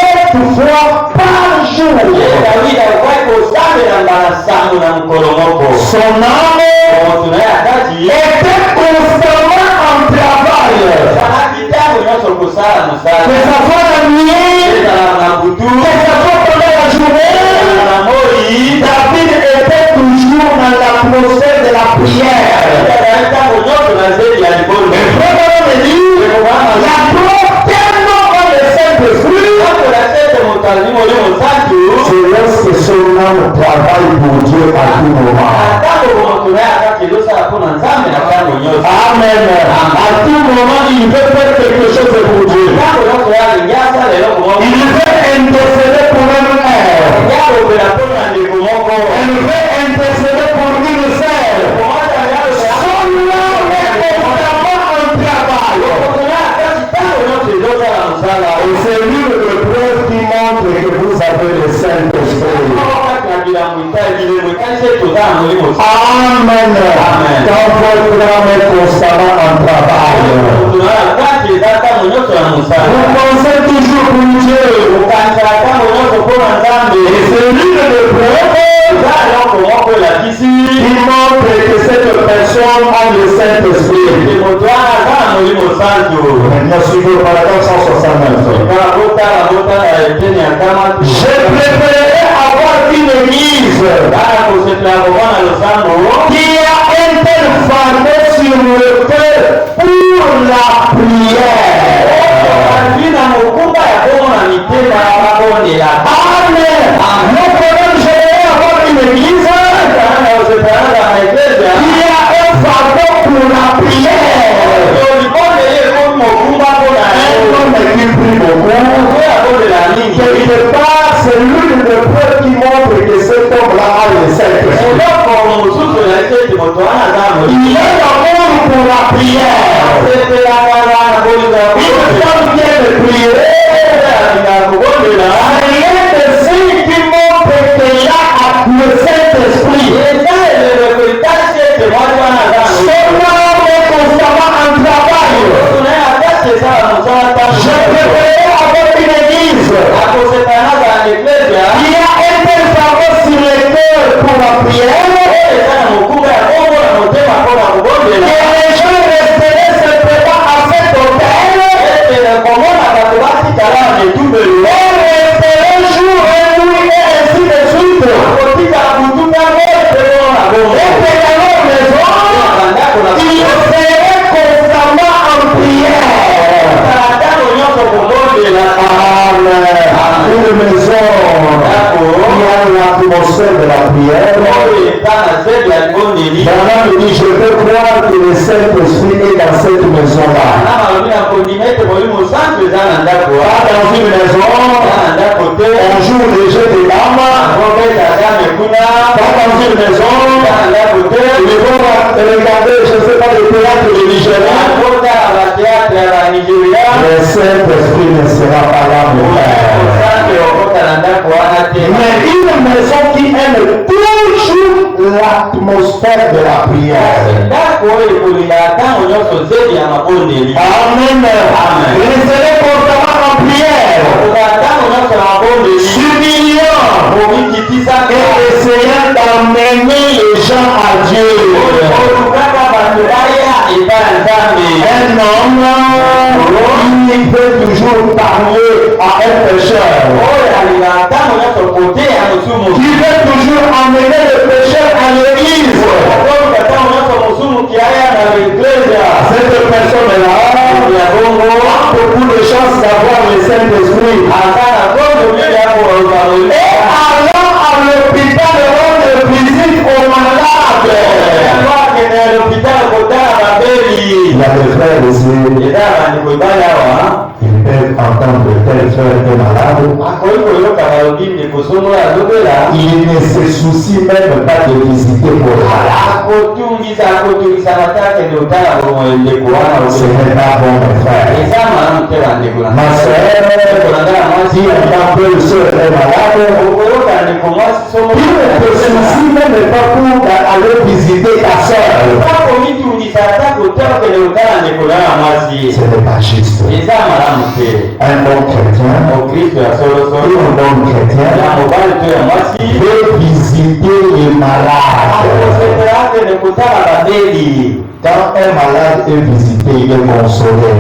fois par jour. Son âme était constamment en travail. Que ça soit la nuit, que ça soit pendant la journée, David était toujours dans l'atmosphère de la prière. Mais vraiment me dit, la preuve tellement dans le Saint-Esprit, c'est lorsque son âme travaille pour Dieu à tout moment. Amen. À tout moment, il veut faire quelque chose pour Dieu. Il veut intercéder pour un frère. Il veut intercéder pour une sœur. Son âme est constamment en travail. Et c'est lui le preuve qui montre que vous avez le Saint-Esprit. Amen. Quand votre âme est constamment en travail, vous pensez toujours pour Dieu. Et c'est lui le preuve qui montre que cette personne a le Saint-Esprit. Maintenant, suivez le paragraphe 169. Je préférerais avoir une église qui a interfamé sur le cœur pour la prière. Amen. Mon problème, j'aimerais avoir une église qui a un fardeau pour la prière. Un homme qui prie beaucoup, quelque part, c'est l'une des preuves qui montre que cet homme-là a le Saint-Esprit. Il est l'amour pour la prière. Il faut bien le prier. Rien de signe qui montre qu'il a le Saint-Esprit. Son âme est constamment en travail. Je préférerais avoir une église qui a interfamé sur le cœur pour la prière. Que les gens resteraient simplement à cet hôtel. On resterait jour et nuit et ainsi de suite. Et que dans leur maison, ils seraient constamment en prière. Amen. Une maison qui a l'atmosphère de la prière. Maintenant, il dit, je veux croire que le Saint-Esprit est dans cette maison-là. Pas dans une maison, on joue les jeux des dames. Pas dans une maison, ils vont regarder, je ne sais pas, le théâtre de Nigeria. Le Saint-Esprit ne sera pas là, mon frère. Mais une maison qui aime toujours l'atmosphère de la prière. Amen. Ils seraient constamment en prière, s'humiliant et essayant d'amener les gens à Dieu. Un homme qui peut toujours parler à un pécheur, qui veut toujours emmener le pécheur à l'église. Cette personne-là a beaucoup de chance d'avoir le Saint-Esprit. Et allant à l'hôpital, rendre visite aux malades. Il y a des frères ici, ils peuvent entendre tel frère est malade. Ce n'est pas bon, mes frères. Ma soeur, si un peu le soeur est malade, il ne te soucie même pas pour aller visiter ta soeur. Ce n'est pas juste. Un bon chrétien, une bonne chrétienne veut visiter les malades. Quand un malade est visité, il est consolé.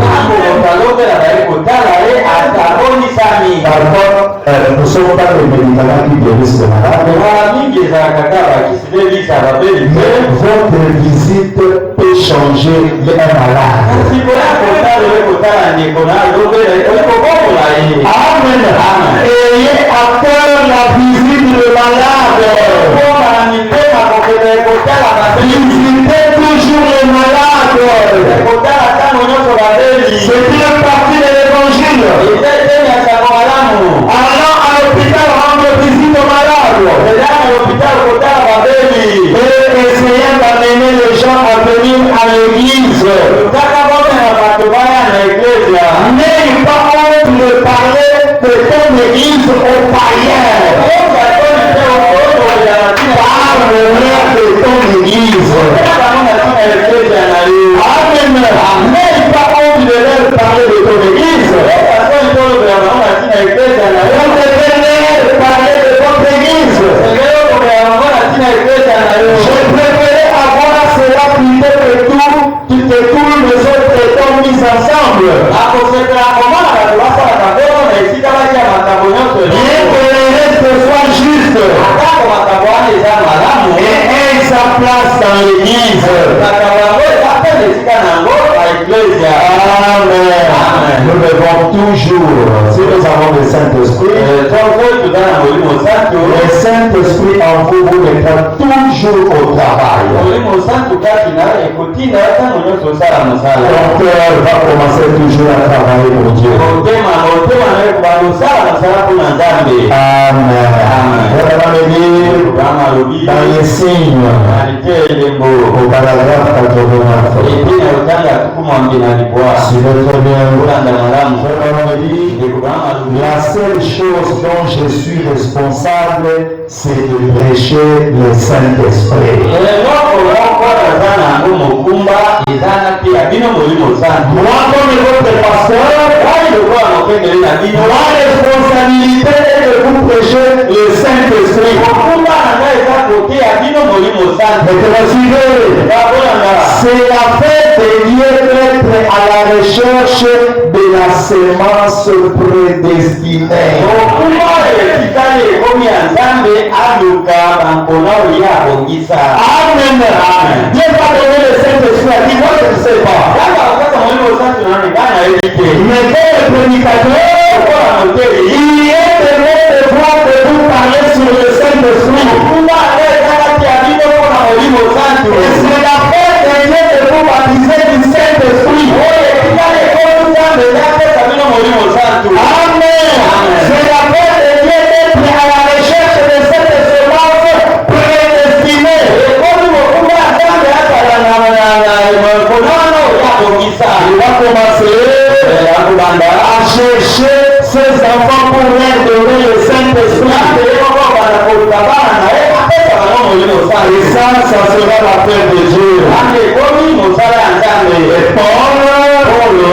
Parfois, nous ne sommes pas les médicaments qui guérissent les malades. Mais votre visite peut changer un malade. Amen. Ayez à cœur la visite du malade. Visitez toujours les malades. C'est une partie de l'évangile. Allant à l'hôpital rendre visite aux malades. Et essayant d'amener les gens à venir à l'église. N'ayez pas honte de parler de ton église aux païens. Parle-leur de ton église. Amen. N'ayez pas honte de leur parler de ton église. On devrait parler de votre église. Je préférais avoir cela plutôt que tous les autres étant mis ensemble. Bien que le reste soit juste. Et ait sa place dans l'église. Amen. Nous devons toujours, si nous avons le Saint-Esprit, le Saint-Esprit en vous mettra toujours au travail. Ton cœur va commencer toujours à travailler pour Dieu. Amen. Dans les signes, au paragraphe 89, si votre bien, la seule chose dont je suis responsable, c'est de prêcher le Saint-Esprit. Moi, comme votre pasteur, ma responsabilité est de vous prêcher le Saint-Esprit. C'est la fête de Dieu d'être à la recherche de la semence prédestinée. Amen. Dieu va donner le Saint-Esprit à qui moi je ne sais pas. Mais quel prédicateur, il est de notre devoir de vous parler sur le Saint-Esprit. Et c'est la fête de Dieu de vous baptiser du Saint-Esprit. Amen. C'est la fête de Dieu d'être à la recherche de cette semence prédestinée. Il va commencer à chercher ses enfants pour leur donner le Saint-Esprit. Et ça sera la fête de Dieu. Et Paul,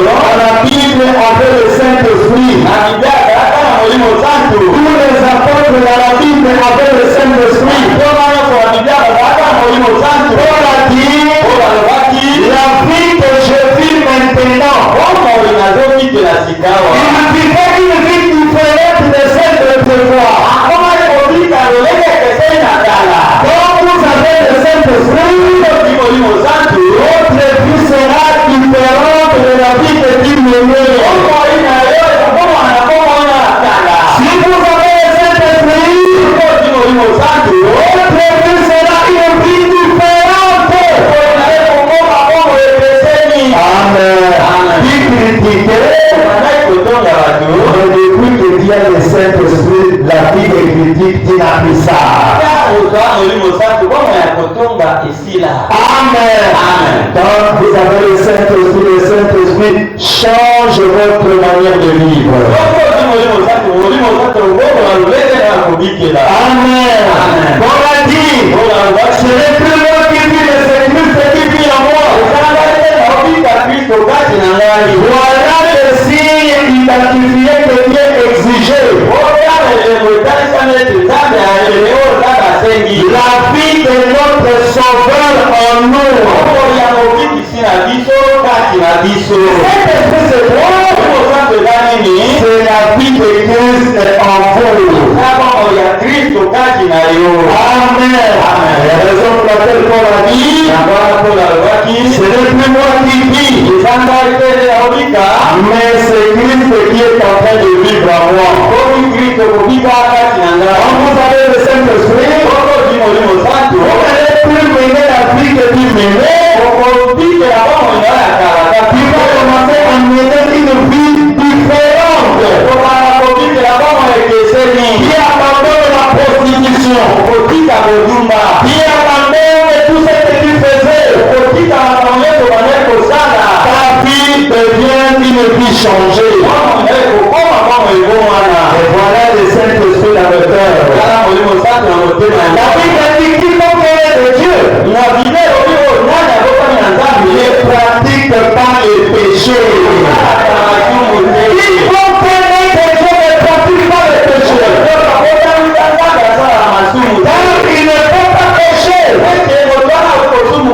dans la Bible, avait le Saint-Esprit. Tous les apôtres dans la Bible avaient le Saint-Esprit. Paul a dit, la vie que je vis maintenant, il vivait une vie différente de celle de autrefois. Quand vous avez le Saint-Esprit, votre vie sera différente de la vie que Dieu menait. Si vous avez le Saint-Esprit, votre vie sera une vie ici là. Amen. Amen. Quand vous avez le Saint-Esprit change votre manière de vivre. Amen. On l'a dit. Ce n'est plus moi qui vis, mais c'est Christ qui vit en moi. Voilà le signe identifié que Dieu exigeait. La vie de notre Sauveur en nous. Saint-Esprit, c'est toi. C'est la vie de Christ en vous. Amen. La raison pour laquelle Paul a dit, ce n'est plus moi qui vis, mais c'est Christ qui est en train de vivre en moi. Quand vous avez le Saint-Esprit, vous n'allez plus mener la vie que tu menais. Tu vas commencer à mener une vie différente. Qui abandonne la prostitution. Qui abandonne tout ce que tu faisais. Ta vie devient une vie changée. Et voilà le Saint-Esprit dans le cœur. La Bible dit quiconque est de Dieu ne pratique pas le péché. Quiconque est de Dieu ne pratique pas le péché. Car il ne peut pas pécher.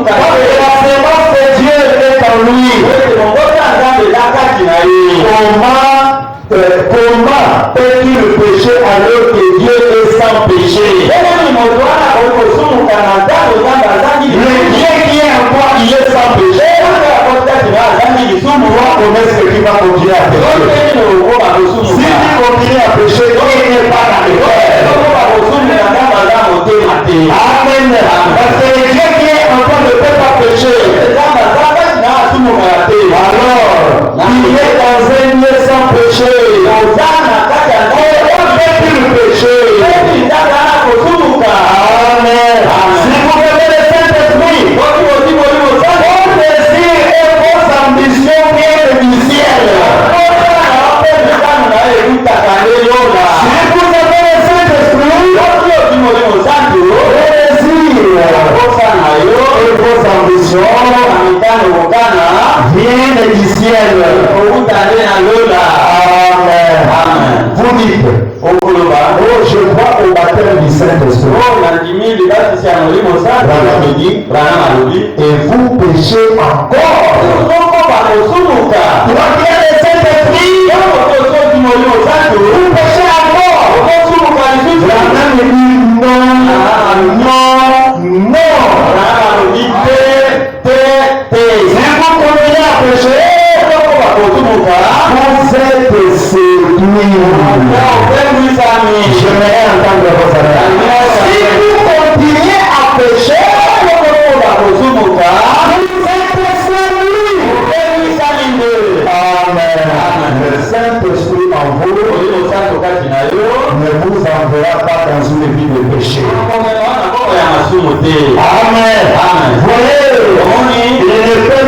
Parce que la sémence de Dieu est en lui. Comment peut-il pécher alors que Dieu est sans péché? Le Dieu qui est en toi, il est sans péché. Toi, connais ce que tu vas continuer à pécher. Si tu continues à pécher, il n'est pas dans le cœur. Amen. Parce que le Dieu qui est en toi ne peut pas pécher. Alors, il est dans un lieu sans péché. Comment peut-il pécher? Amen. Si vous avez le Saint-Esprit, vos désirs et vos ambitions viennent du ciel. Si vous avez le Saint-Esprit, vos désirs et vos ambitions viennent du ciel. Amen. Vous dites, oh, je crois au baptême du Saint-Esprit. Et vous péchez encore. Toi qui es le Saint-Esprit, vous péchez encore. Branham dit non, non, non. Si vous continuez à pécher, vous êtes séduits. J'aimerais entendre vos amis. Si vous continuez à pécher, vous êtes séduits. Amen. Le Saint-Esprit en vous ne vous enverra pas dans une vie de péché. Amen. Voyez, il ne peut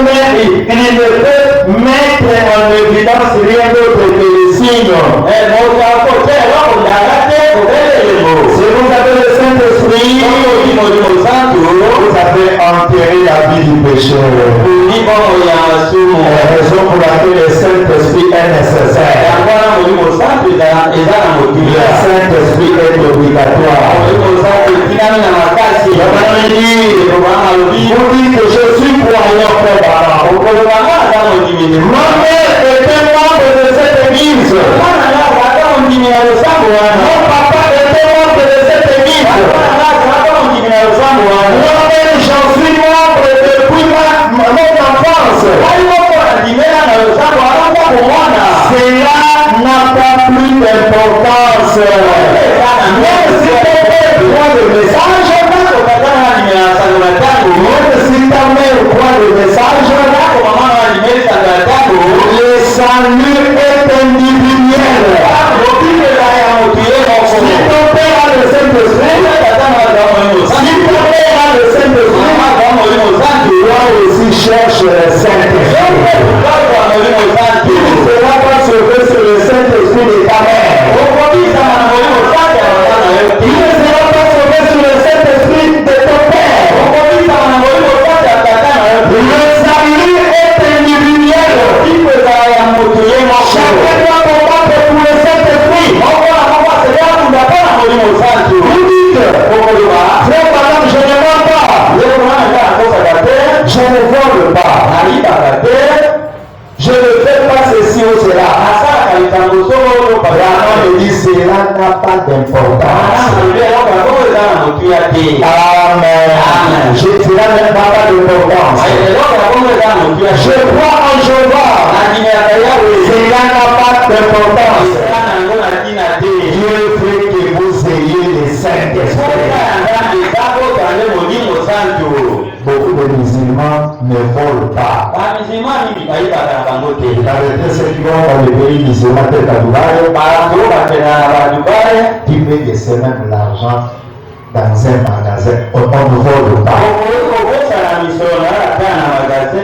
mettre en évidence rien d'autre que les signes. Si vous avez le Saint-Esprit, vous avez enterré la vie du pécheur. La raison pour laquelle le Saint-Esprit est nécessaire. Le Saint-Esprit est obligatoire. Vous dites que je suis croyant, frère Barra. Ma mère était membre de cette église. Mon papa était membre de cette église. Moi-même, j'en suis membre depuis mon enfance. Cela n'a pas plus d'importance. Même si ton père croit le message, même si ta mère croit le message, le salut est individuel. Si ton père a le Saint-Esprit, si ton père a le Saint-Esprit, n'a pas d'importance. Amen. Je dirais même pas d'importance. Je crois en Jéhovah. Cela n'a pas d'importance. Dieu veut que vous ayez le Saint-Esprit. Beaucoup de musulmans ne volent pas. La vérité, c'est qu'ils vont dans le pays musulman tel qu'à Dubaï. Tu mets des semaines l'argent dans un magasin. On ne vole pas.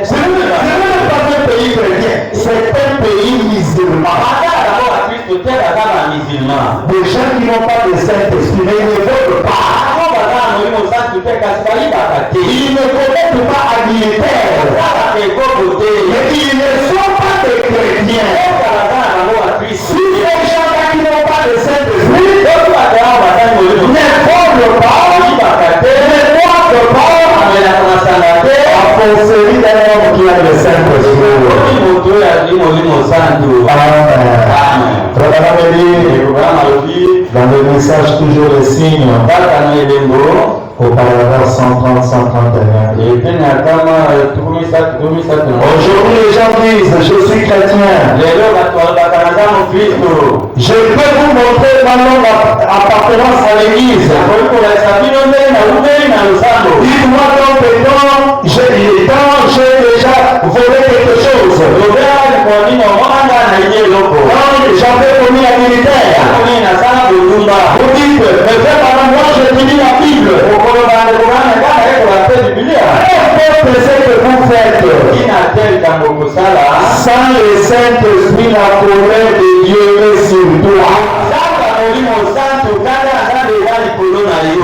Ce n'est pas un pays chrétien, c'est un pays musulman. Des gens qui n'ont pas de Saint-Esprit, mais ils ne volent pas. Ils ne commettent pas adultère. Mais ils ne sont pas des chrétiens. Si les gens qui n'ont pas de Saint-Esprit ne volent pas, ne boivent pas, à posséder d'un homme qui a le Saint-Esprit. Dans le message, toujours le signe. Auparavant 130, 131. Aujourd'hui, les gens disent, je suis chrétien. Je peux vous montrer ma appartenance à l'église. Dites-moi donc, j'ai déjà volé quelque chose. J'avais commis la militaire. Vous dites, mais frère, moi je finis la Bible. Qu'est-ce que vous faites? Sans le Saint-Esprit, la colère de Dieu est sur toi.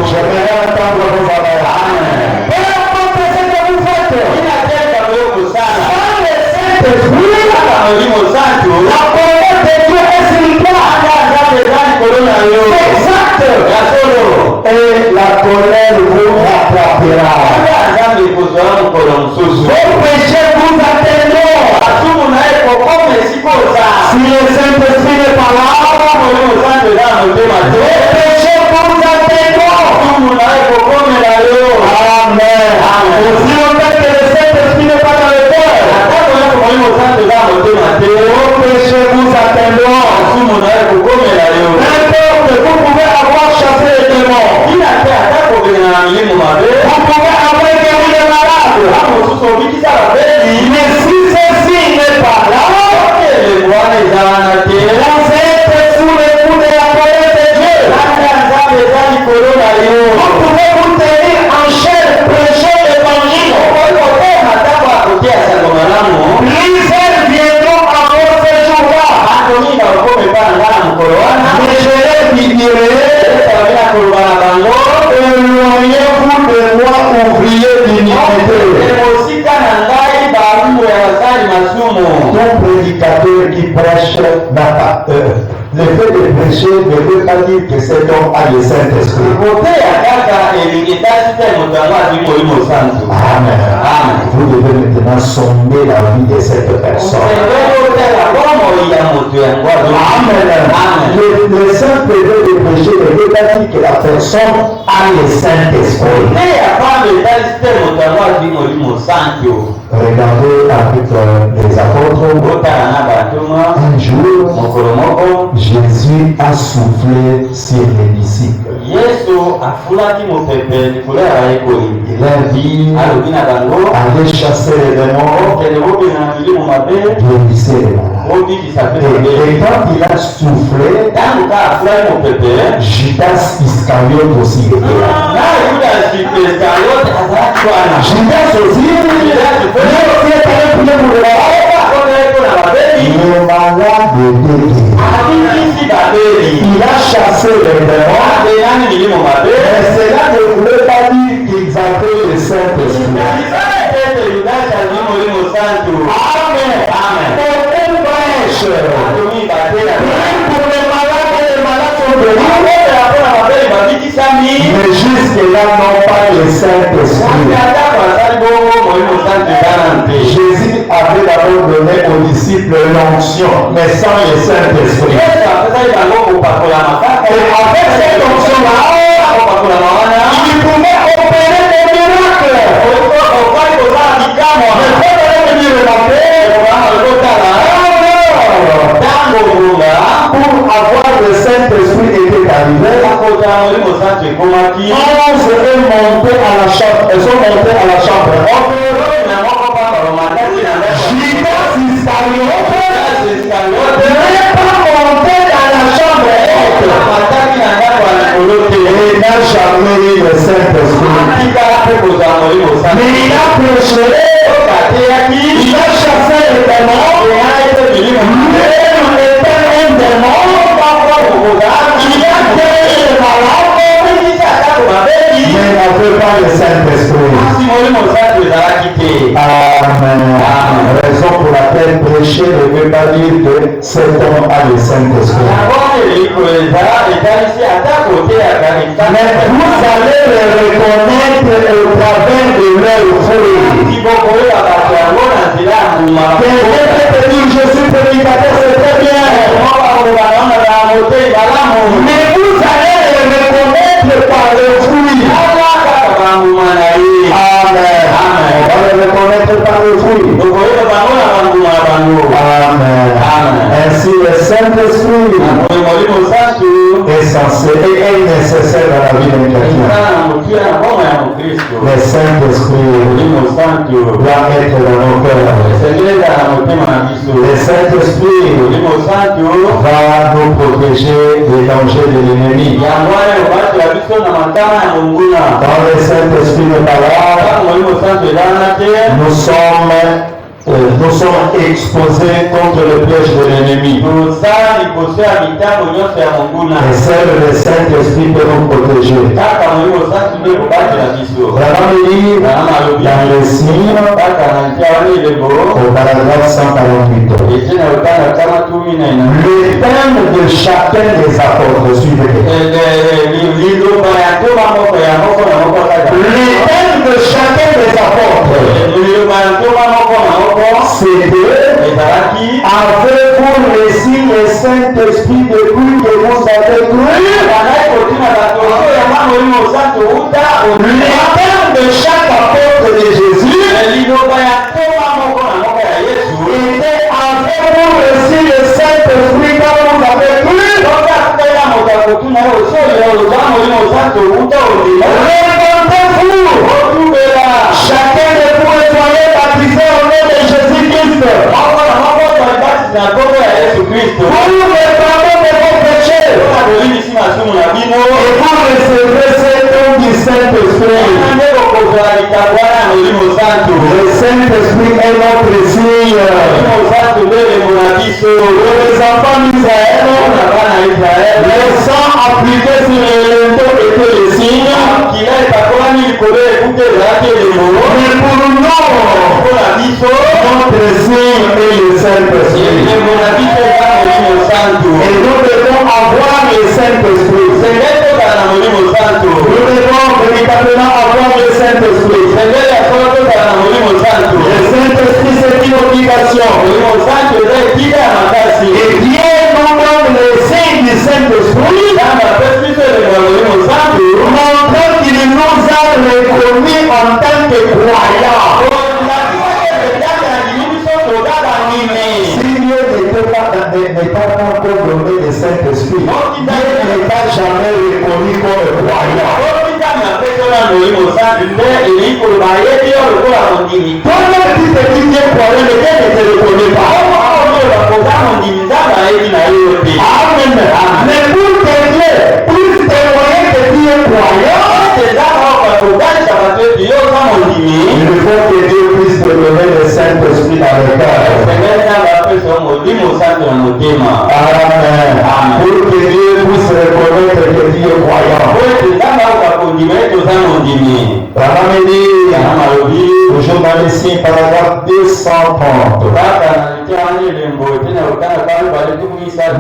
J'aimerais entendre vos paroles. Peu importe ce que vous faites. Sans le Saint-Esprit, la colère de Dieu est sur toi. Exact. Et la colère vous rattrapera. Vos péchés vous atteindront. Si le Saint-Esprit n'est pas là, vos péchés vous atteindront. Amen. Aussi longtemps que le Saint-Esprit n'est pas dans le cœur, vos péchés vous atteindront. N'importe, vous pouvez avoir chassé les démons. Vous pouvez avoir guéri les malades. Mais si ceci n'est pas là, vous êtes sous les coups de la colère de Dieu. Vous pouvez vous tenir en chair, prêcher l'évangile. L'Israël viendront à votre séjour-là. Mais je les dirai, éloignez-vous de moi, ouvrier d'iniquité. Ton prédicateur qui prêche n'a pas le fait de prêcher ne veut pas dire que cet homme a le Saint-Esprit. Amen. Vous devez maintenant sonder la vie de cette personne. Amen. Le simple fait de prêcher ne veut pas dire que la personne a le Saint-Esprit. Regardez avec les apôtres. Un jour, Jésus a soufflé sur les disciples. Il leur dit, allez chasser les démons, guérissez les malades. Et quand il a soufflé, Judas Iscariote aussi était là. Judas aussi, le malade de il a chassé les démons, mais cela ne voulait pas dire qu'ils avaient le Saint-Esprit. Amen. Pour une brèche, pour les malades et les malades sont venus, mais jusque-là n'ont pas le Saint-Esprit. Jésus a avait d'abord donné aux disciples l'onction, mais sans le Saint-Esprit. Et avec cette onction-là, il pouvait opérer des miracles. Pour avoir le Saint-Esprit était arrivé, 11 est monté à la chambre. Elles sont montées à la chambre. Judas Iscariote n'est pas monté à la chambre et n'a jamais eu le Saint-Esprit. Mais il a prêché, il a chassé les démons, lui-même était un démon, il a créé les malades, mais n'avait pas le Saint-Esprit. Amen. Raison pour laquelle prêcher ne veut pas dire que cet homme a le Saint-Esprit. Mais vous allez les reconnaître au travers de leurs fruits. Quelqu'un peut te dire je suis prédicateur, c'est très bien. Mais vous allez les reconnaître par leurs fruits. Amen. On va les reconnaître par les fruits. Amen. Ainsi le Saint-Esprit est censé et est nécessaire dans la vie d'un chrétien. Le Saint-Esprit doit être dans nos cœurs. Le Saint-Esprit va nous protéger des dangers de l'ennemi. Quand le Saint-Esprit n'est pas là, nous sommes exposés contre le piège de l'ennemi. Et seul le Saint-Esprit peut nous protéger. Vraiment lire dans le signe au paragraphe 148. Le thème de chacun des apôtres, suivez. Le thème de chacun des apôtres, c'est de avez-vous reçu le Saint-Esprit depuis que vous avez cru? Le thème de chaque apôtre de Jésus était avez-vous reçu le Saint-Esprit quand vous avez cru? Répondez-vous. Chacun de vous est baptisé au nom de Jésus-Christ. Vous répondez de vos péchés. Et vous recevrez cet don du Saint-Esprit. Le Saint-Esprit est notre signe. Les enfants d'Israël, le sang appliqué sur les linteaux était le signe. Mais pour nous, notre signe est le Saint-Esprit. Et nous devons avoir le Saint-Esprit. Nous devons véritablement avoir le Saint-Esprit. Le Saint-Esprit, c'est une obligation. Et Dieu nous donne le signe du Saint-Esprit, montrant qu'il nous a reconnus en tant que croyants. Si Dieu n'est pas encore donné le Saint-Esprit, Dieu n'est pas jamais reconnu comme croyant. Toi-même tu te dis Dieu croyant, mais Dieu ne te reconnaît pas. Amen. Mais pour t'aider, pour témoigner que Dieu est croyant, il faut que Dieu puisse te donner le Saint-Esprit dans le cœur. Amen. Pour que Dieu puisse reconnaître que Dieu est croyant. Toujours dans les signes, paragraphe 230.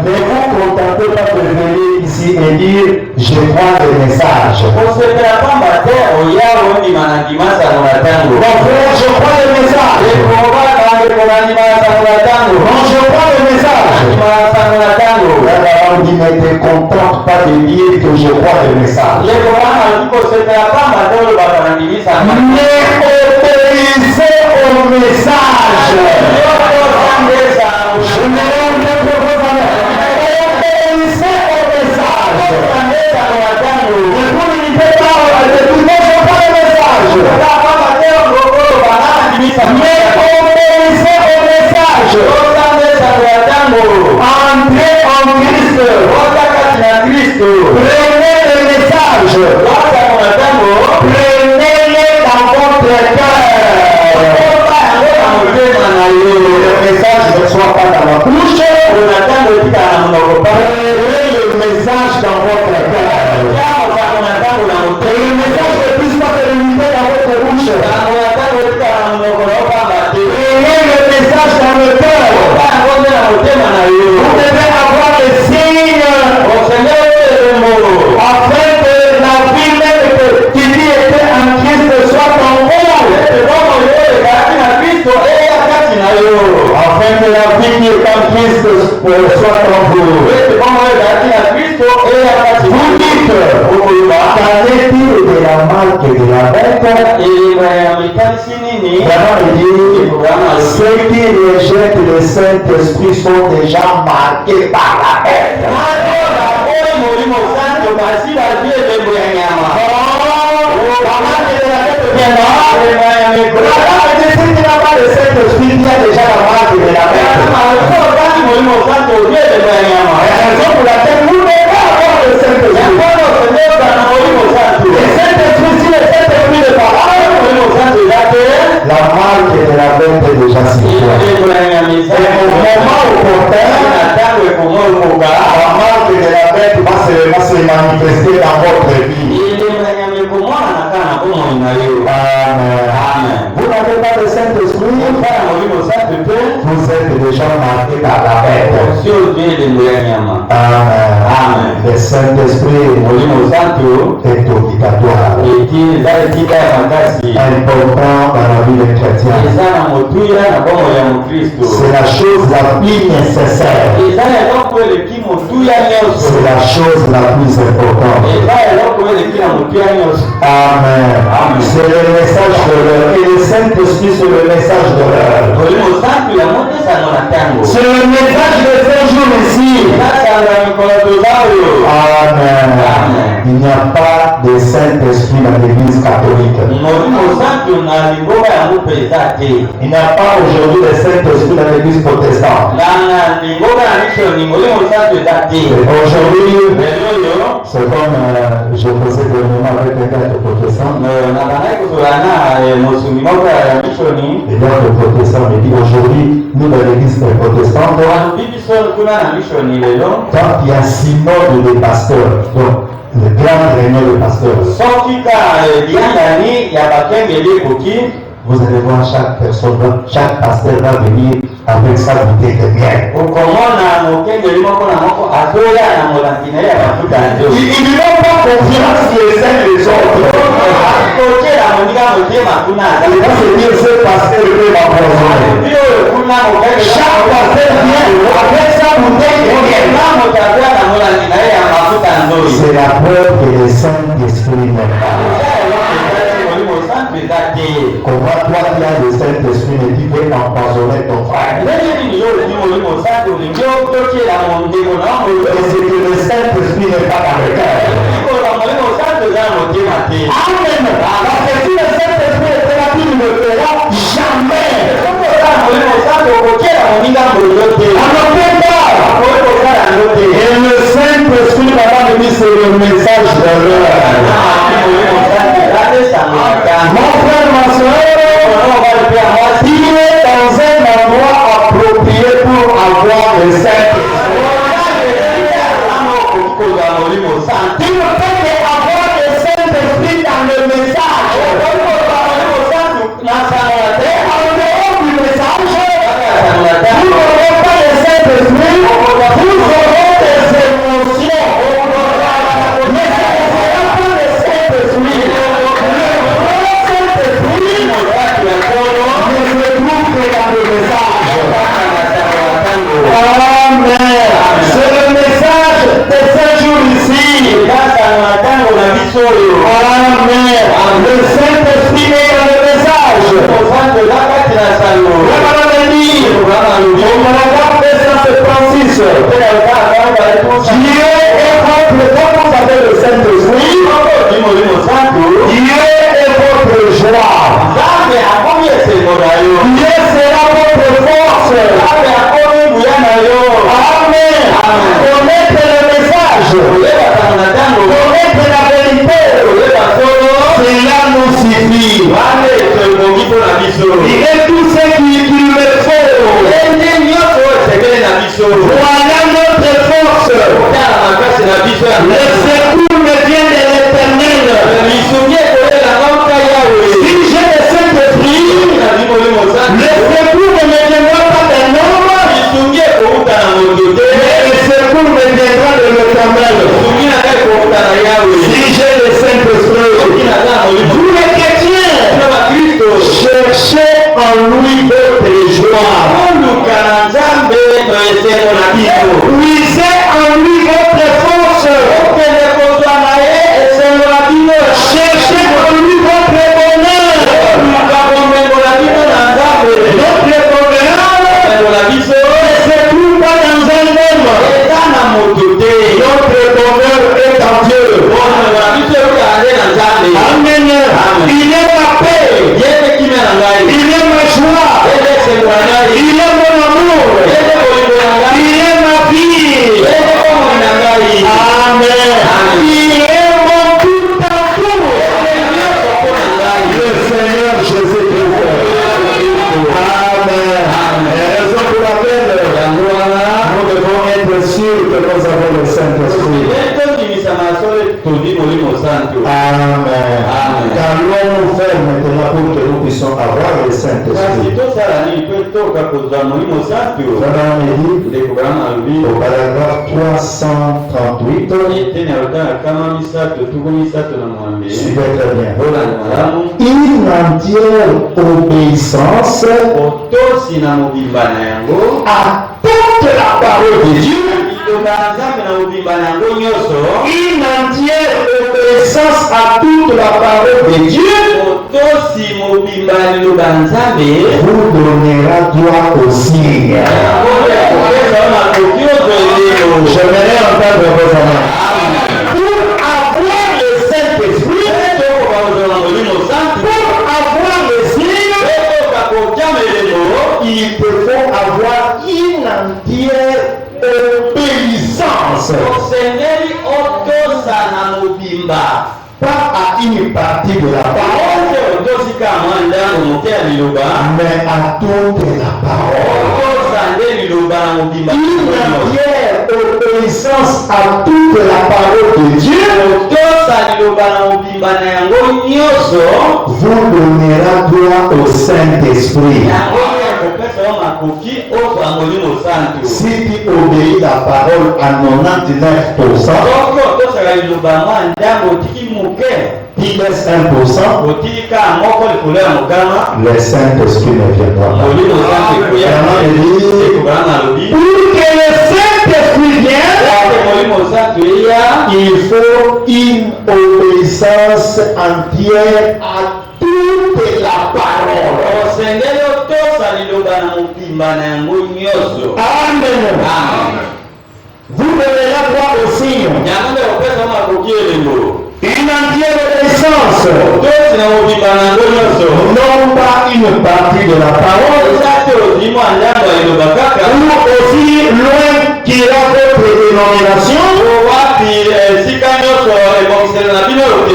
Ne vous contentez pas de venir ici et dire je crois le message. Mon frère, je crois le message. Quand je prends le message, on dit ne te contente pas de dire que je crois le message. Mais obéissez au message. Je me rends compte de vos amis. Obéissez au message. Et vous ne dites pas, je prends le message. Mais obéissez au message. Entrez en Christ. Prenez le message. Prenez-le dans votre cœur. Le message ne soit pas dans la bouche. Prenez le message dans votre cœur. Et le message ne puisse pas se limiter dans votre bouche. Prenez le message dans le cœur. Vous devez avoir le signe afin que la vie même qui dit était en Christ soit en vous. Afin que la vie qui est en Christ soit en vous. Vous dites, qu'en est-il de la marque de la bête? Ceux qui rejettent le Saint-Esprit sont déjà marqués par la bête. Le Saint-Esprit qui a déjà la marque de la bête. La raison pour laquelle nous devons avoir le Saint-Esprit. Le Saint-Esprit, si le Saint-Esprit ne parle pas, la marque de la bête est déjà située. Et au moment opportun, la marque de la bête va se manifester dans votre vie. Amen. Vous n'avez pas le Saint-Esprit, vous êtes déjà marqué par la bête. Amen. Le Saint-Esprit est obligatoire. Important dans la vie des chrétiens. C'est la chose la plus nécessaire. C'est la chose la plus importante. Amen. C'est le message de l'heure. Et le Saint-Esprit, c'est le message de l'heure. C'est le message de ce jour ici. Amen. Il n'y a pas de Saint-Esprit dans l'Église catholique. Il n'y a pas aujourd'hui de Saint-Esprit dans l'Église protestante. Aujourd'hui, c'est comme je faisais dernièrement avec un gars de protestant. Et là, le protestant me dit aujourd'hui, nous dans l'Église protestante, quand il y a synode des pasteurs, donc le grand réunion des pasteurs, vous allez voir chaque personne, chaque pasteur va venir avec sa bouteille de miel. Ils ne vont pas confiance les uns les autres. Il va se dire ce pasteur peut m'empoisonner. Chaque pasteur vient avec sa bouteille de miel. C'est la preuve que le Saint-Esprit n'est pas. Comment toi qui as le Saint-Esprit ne dit pas empoisonner ton frère? Et c'est que le Saint-Esprit n'est pas dans le cœur. Amen. Parce que si le Saint-Esprit était là, il ne le fera jamais. Et le Saint-Esprit, papa me dit, c'est le message de l'heure. Mon frère, ma soeur, il est dans un endroit approprié pour avoir le Saint-Esprit. Tu ne peux qu'avoir le Saint-Esprit dans le message. Et en dehors du message, vous n'aurez pas le Saint-Esprit, vous aurez des émotions. Mais ce ne sera pas le Saint-Esprit. Amen. Connaître le message. Connaître la vérité. Cela nous suffit. Il est tout ce qu'il me faut. Voilà notre force. Le secours me vient de l'Éternel. Si j'ai le Saint-Esprit, le secours ne me viendra pas d'un homme, mais le secours me viendra de l'Éternel. Si j'ai le Saint-Esprit, vous les chrétiens, cherchez en lui votre joie. Puisez en lui votre force. Cherchez en lui votre bonheur. Notre bonheur ne se trouve pas dans un homme. Notre bonheur est en Dieu. Amen. Il est ma paix. Il est ma joie. Il est mon amour. Il est ma vie. Amen. Il est mon tout en tout. Le Seigneur Jésus-Christ. Amen. Raison pour laquelle nous devons être sûrs que nous avons le Saint-Esprit. Amen. Car l'on nous fait maintenant pour que nous puissions avoir le Saint-Esprit. Au paragraphe 338, suivez très bien. Une entière obéissance à toute la parole de Dieu. Une entière obéissance à toute la parole de Dieu vous donnera droit au signe. J'aimerais entendre vos mains. Pour avoir le Saint-Esprit, pour avoir le signe, il te faut avoir une entière obéissance. Pas à une partie de la parole, mais à toute la parole. Une entière obéissance à toute la parole de Dieu vous donnera droit au Saint-Esprit. Si tu obéis la parole à 99%, tu laisses 1%, le Saint-Esprit ne viendra pas. Pour que le Saint-Esprit vienne, il faut une obéissance entière à toute la parole. Amen. Vous devez avoir au signe. Une entière obéissance. Non pas une partie de la parole. Ou aussi loin qu'il a votre dénomination.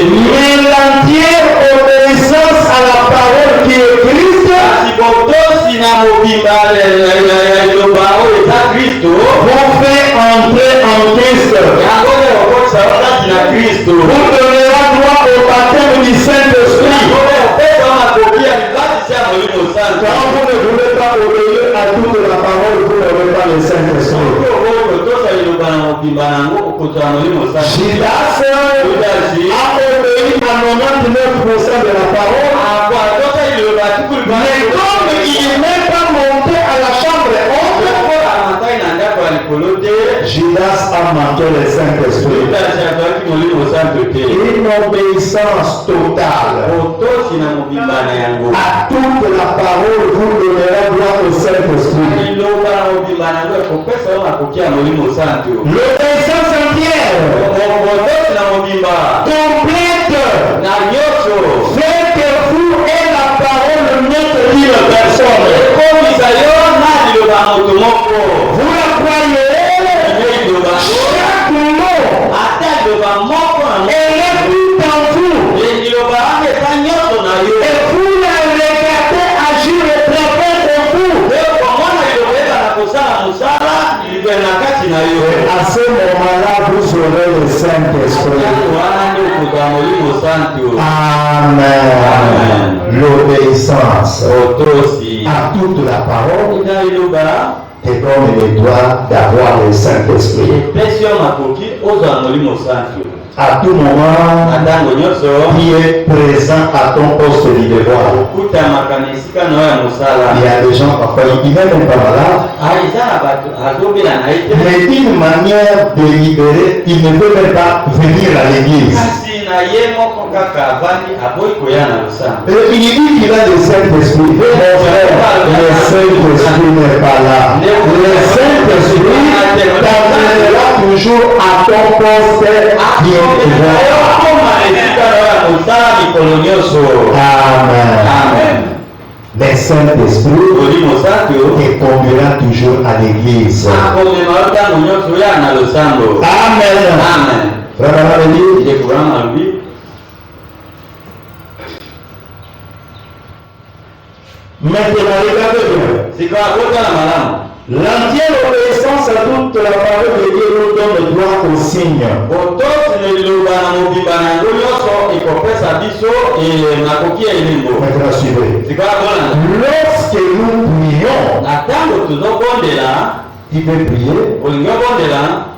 Mais l'entière obéissance à la parole qui est Christ. Vous fait entrer en Christ. Vous donnera droit au baptême du Saint-Esprit. Quand vous ne voulez pas obéir à toute la parole, vous n'aurez pas le Saint-Esprit. Judas a obéi à 99% de la parole. Mais comme il n'est pas monté à la chambre haute, Judas a manqué le Saint-Esprit. Une obéissance totale à toute la parole vous donnera droit au Saint-Esprit. L'obéissance entière, complète, fait que vous et la parole n'êtes qu'une personne. Vous la croyez? Amen. L'obéissance à toute la parole te donne le droit d'avoir le Saint-Esprit. À tout moment, qui est présent à ton poste de devoir. Il y a des gens, parfois, ils ne viennent pas malades, mais d'une manière délibérée, ils ne peuvent même pas venir à l'église. Et il dit qu'il a le Saint-Esprit. Le Saint-Esprit n'est pas là. Le Saint-Esprit t'amènera toujours à ton poste qui est Amen. Le Saint-Esprit te conduira toujours à l'église. Amen. Maintenant, regardez bien. L'entière obéissance à toute la parole de Dieu nous donne le droit au signe. Maintenant, suivez. Lorsque nous prions, il veut prier,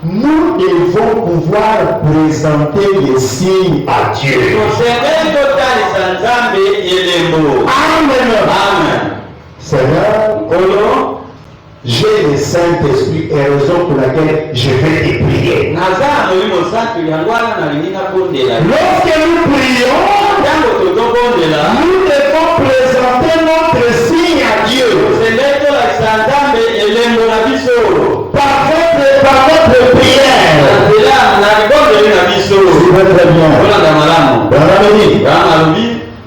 nous devons pouvoir présenter les signes à Dieu. Amen. Seigneur, j'ai le Saint-Esprit et raison pour laquelle je vais te prier. Lorsque nous prions, nous devons présenter notre signe à Dieu. Par votre prière. Très bien.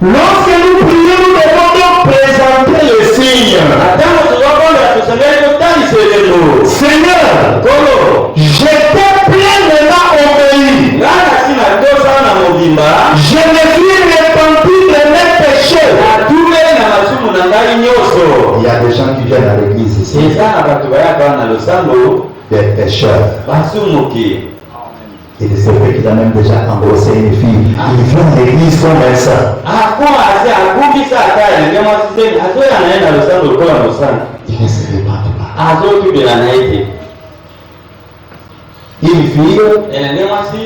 Lorsque nous prions, nous devons donc présenter le signe. Seigneur, je t'ai pleinement obéi. Je me suis repenti de mes péchés. Il y a des gens qui viennent à l'église ici. Des pécheurs. Il est vrai qu'il a même déjà embrassé une fille. Il vient à l'église comme ça. Il ne se répand pas. Une fille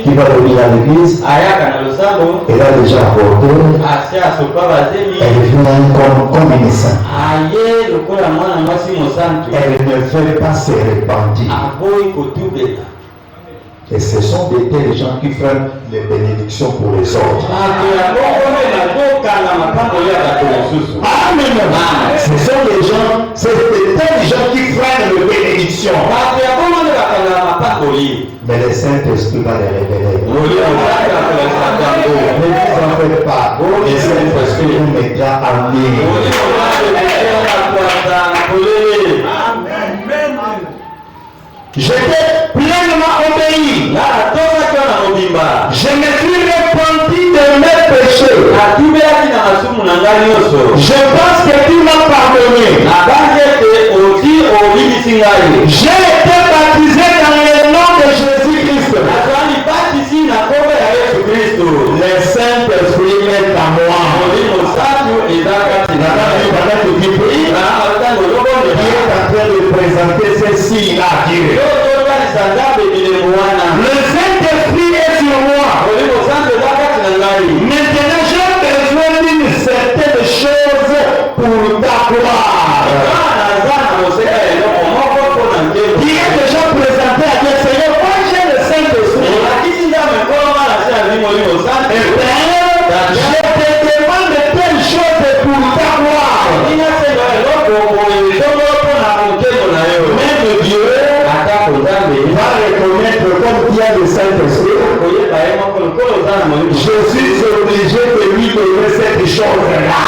qui va venir à l'église, elle a déjà avorté, elle vient comme une sainte. Elle ne veut pas se repentir. Et ce sont de tels gens qui font les bénédictions pour les autres. Amen. Ce sont des gens, c'est de tels gens qui font les bénédictions. Mais le Saint-Esprit va les révéler. Ne vous en faites pas. Le Saint-Esprit nous mettra en ligne. J'étais pleinement obéi. Je me suis repenti de mes péchés. Je pense que tu m'as pardonné. J'ai été baptisé dans le nom de Jésus-Christ. Le Saint-Esprit est à moi. Il est en train de présenter ceci à Dieu. Le Saint-Esprit est sur moi. Maintenant, j'ai besoin d'une certaine chose pour ta gloire. Qui est déjà présenté à Dieu. Seigneur, moi j'ai le Saint-Esprit. Je te demande telle chose pour ta gloire. Même Dieu va reconnaître comme Dieu le Saint-Esprit. Je suis obligé de lui donner cette chose-là.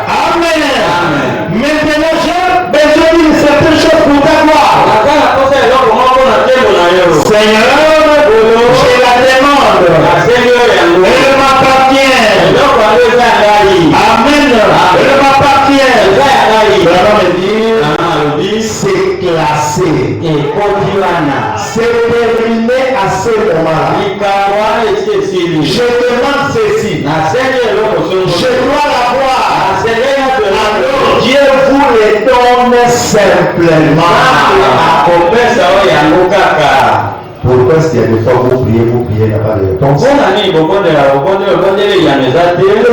Amen. Maintenant, j'ai besoin d'une certaine chose pour ta gloire. Seigneur, je la demande. Elle m'appartient. Amen. Elle m'appartient. C'est classé. C'est terminé à ce moment-là. simplement. Pourquoi est-ce qu'il y a des fois vous priez, n'a pas de réponse? Et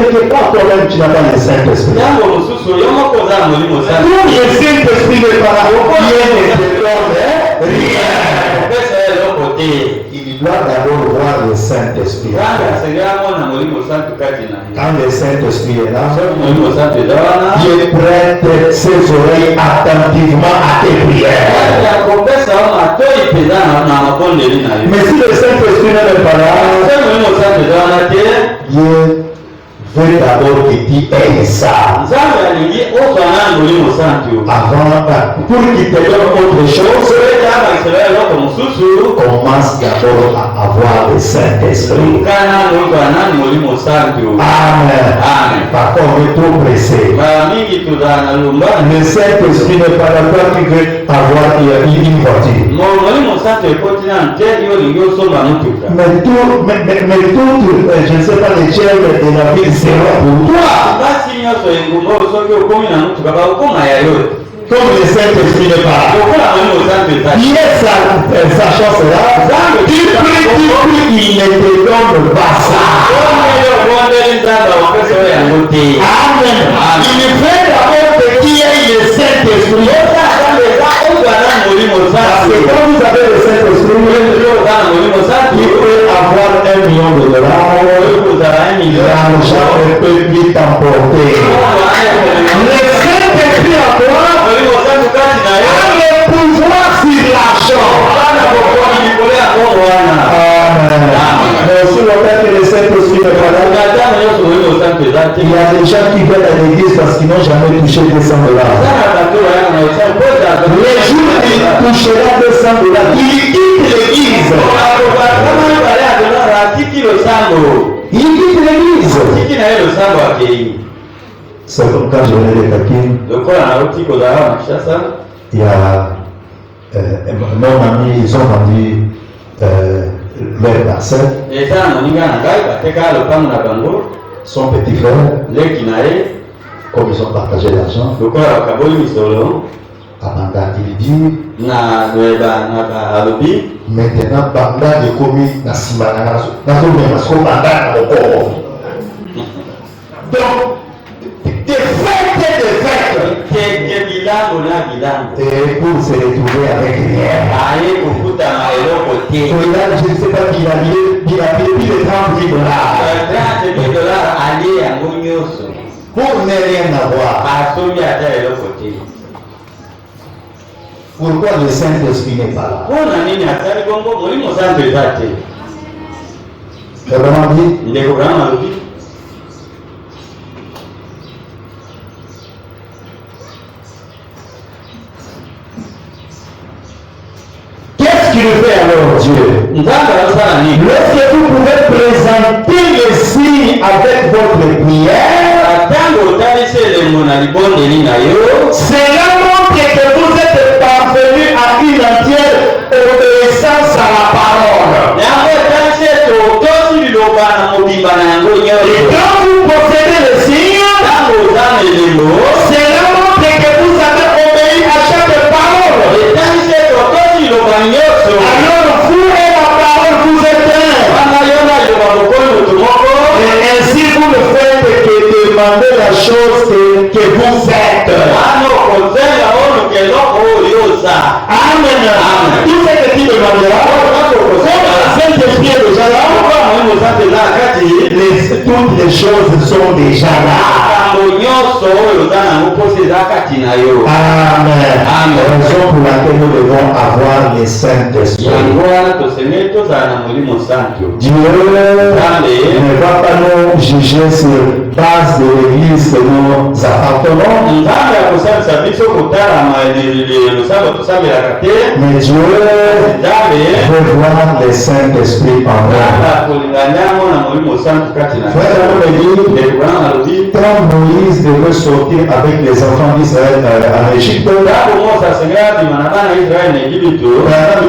que pas toi-même tu n'as pas le Saint-Esprit. Tout le Saint-Esprit n'est pas là. Rien. Il doit d'abord voir le Saint-Esprit. Quand le Saint-Esprit est là, Dieu prête ses oreilles attentivement à tes prières. Mais si le Saint-Esprit n'est pas là, Dieu veut d'abord que tu aies ça. Avant, pour qu'il te donne autre chose, commence d'abord à avoir le Saint-Esprit. Amen. Par contre, on est trop pressé. Le Saint-Esprit n'est pas là. Toi qui veux avoir une voiture. Mais tout, je ne sais pas les chèvres de la ville, c'est là pour toi. Comme le Saint-Esprit n'est pas là. Il est sa chance là. Tu pries, il ne te donne pas ça. Amen. Il fait d'abord que qui est le Saint-Esprit. Parce que quand vous avez le Saint-Esprit, il peut avoir $1 million. L'argent ne peut plus t'emporter. Le Saint-Esprit à toi a le pouvoir sur l'argent. Mais aussi longtemps que le Saint-Esprit n'est pas là, il y a des gens qui viennent à l'église parce qu'ils n'ont jamais touché $200. Les jours où il touchera $200, il quitte l'église. Il quitte l'église. C'est comme quand je venais de Takin. Il y a mon ami, ils ont vendu leur parcelle. Son petit frère, comme ils ont partagé l'argent, Abanda, il dit maintenant, Banda de commis na Simana, donc, des fêtes. Et pour se retrouver avec rien. Je ne sais pas qu'il a plus de $30,000. Pour ne rien avoir. Pourquoi le Saint-Esprit n'est pas là? Vraiment dit. Qu'est-ce qu'il fait alors Dieu? Lorsque vous pouvez présenter les signes avec votre prière, cela montre que vous êtes parvenu à une entière obéissance à la parole. Et quand vous possédez les signes, cela montre que vous avez obéi à chaque parole. Alors vous et la parole vous êtes un. Et ainsi vous ne faites que demander la chose que vous êtes. Amen. Tout ce que tu demanderas, comme le Saint-Esprit est déjà là, toutes les choses sont déjà là. Amen. Raison pour laquelle nous devons avoir les Saint-Esprit. Dieu ne va pas nous juger sur base de l'église que nous appartenons. Mais Dieu veut voir les Saint-Esprit en nous. Quand Moïse devait sortir avec les enfants d'Israël en Égypte,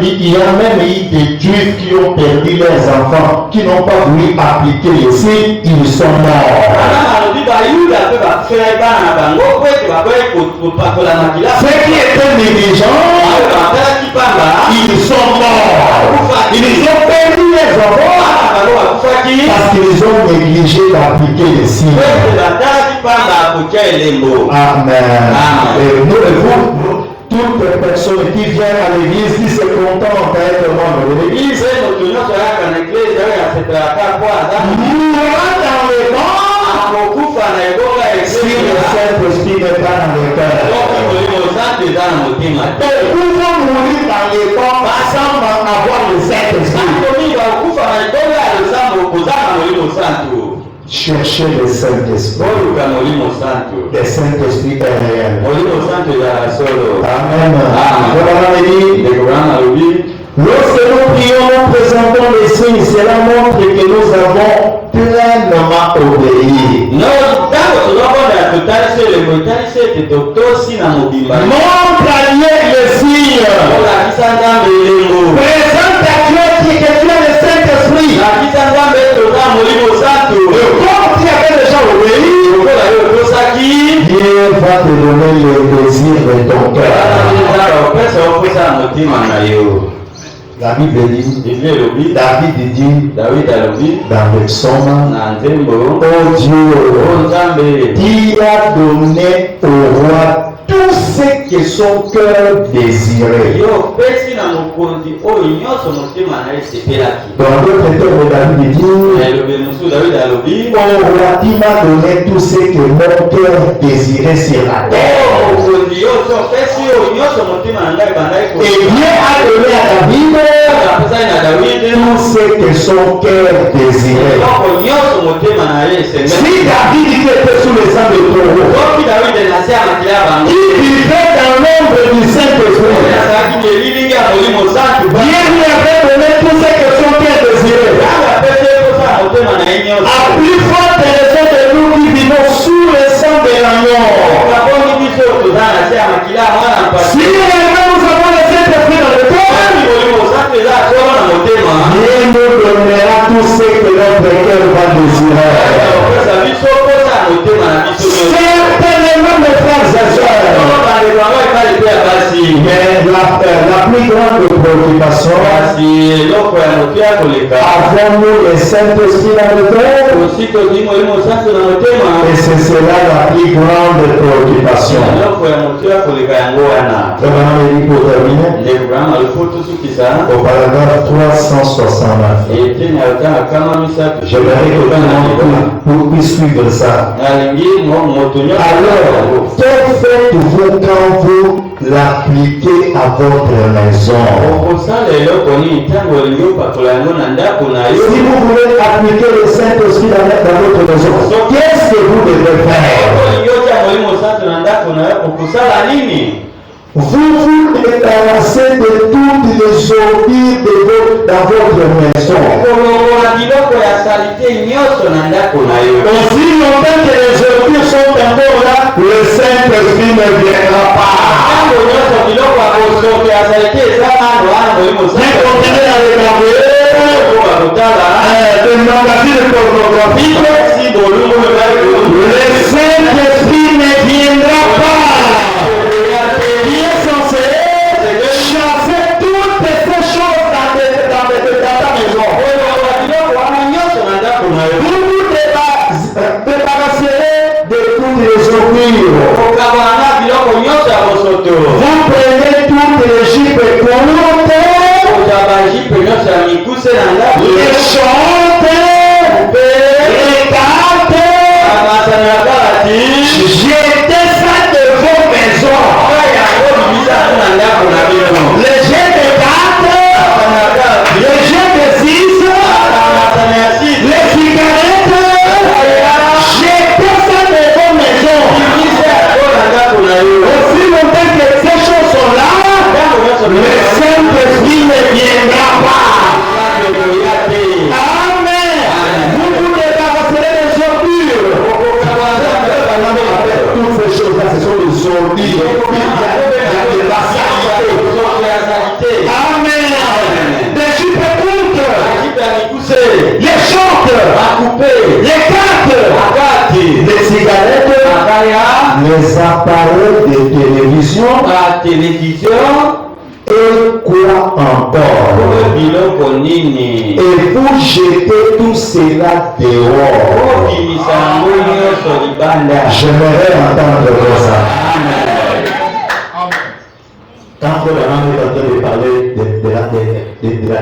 il y a même eu des Juifs qui ont perdu leurs enfants, qui n'ont pas voulu appliquer les signes, ils sont morts. Ceux qui étaient négligents, ils sont morts. Ils ont perdu les enfants parce qu'ils ont négligé d'appliquer les signes. Amen. Et nous, toutes les personnes qui viennent à l'église, qui se contentent d'être membres de l'église, mourra dans les morts si le Saint-Esprit n'est pas dans le cœur. Pouvons mourir dans les corps sans avoir le Saint-Esprit. Cherchez le Saint-Esprit. Le Saint-Esprit est réel. Amen. Lorsque nous prions, nous présentons les signes. Cela montre que nous avons pleinement obéi. Montre à Dieu le signe. Présente à Dieu que tu as le Saint-Esprit. Comme tu avais déjà obéi, Dieu va te donner le désir de ton cœur. La Bible dit, David dit dans le psaume, oh Dieu, qui a donné au roi tout ce que son cœur désirait. Dans d'autres termes, David dit, oh roi, qui m'a donné tout ce que mon cœur désirait sur la terre. Et Dieu a donné à David tout ce que son cœur désirait. Si David était sous les sangs de taureau, il vivait dans l'ombre du Saint-Esprit. Dieu lui avait donné tout ce que son cœur désirait. À plus forte raison de nous qui vivons sous le sang de l'agneau. Si nous avons le Saint-Esprit dans le cœur, Dieu nous donnera tout ce que notre cœur va désirer. Certainement, mes frères et sœurs, mais la plus grande préoccupation, avons-nous le Saint-Esprit dans le cœur? Et c'est cela la plus grande préoccupation. Pour terminer, au paragraphe 369. J'aimerais que tout le monde puisse suivre ça. Alors, que faites-vous quand vous l'appliquez à votre maison? Si vous voulez appliquer le Saint-Esprit dans votre maison, qu'est-ce que vous devez faire? Vous vous débarrassez de toutes les ordures dans votre maison. Aussi longtemps que les ordures sont encore là, le Saint-Esprit ne viendra pas. Si continuez à regarder des magazines pornographiques, le Saint-Esprit ne viendra pas. Vous prenez toutes les jupes courtes, les shorts, les cartes, jetez ça de vos maisons. Les jets de cartes, les jets de 6, les cigarettes, jetez ça de vos maisons. Aussi longtemps que ces choses sont là, le Saint-Esprit ne viendra pas. les appareils de télévision la télévision et quoi encore. Et vous jetez tout cela dehors. J'aimerais entendre ça. Quand le maman est en train de parler de la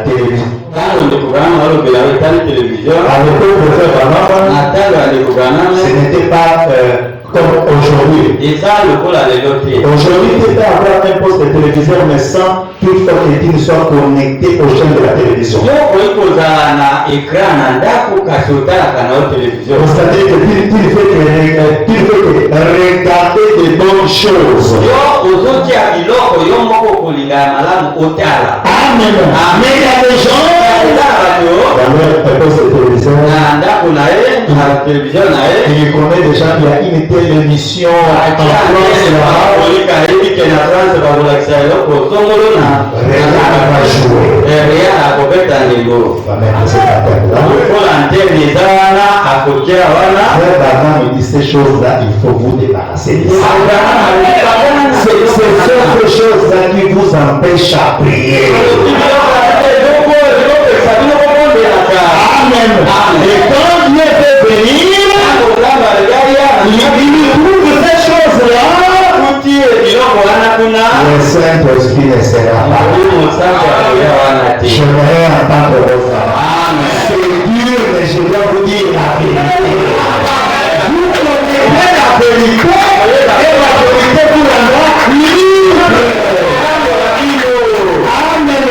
télévision, à l'époque de ce n'était pas comme aujourd'hui. Aujourd'hui, tu peux avoir un poste de téléviseur, mais sans toutefois que tu ne sois connecté aux chaînes de la télévision. C'est-à-dire que tu ne fais que regarder de bonnes choses. Amen. Mais il y a des gens dans leur poste de télévision, il connaît des gens qui ont une telle émission en France. Il dit ces choses-là, il faut vous débarrasser de ça. C'est ces choses-là qui vous empêchent à prier. Amen. Et quand Dieu fait venir, il trouve ces choses-là. Le Saint-Esprit ne sera pas. J'aimerais entendre ça. C'est dur, mais je dois vous dire la vérité. Vous connaissez la vérité et la vérité vous rendra libre. Amen.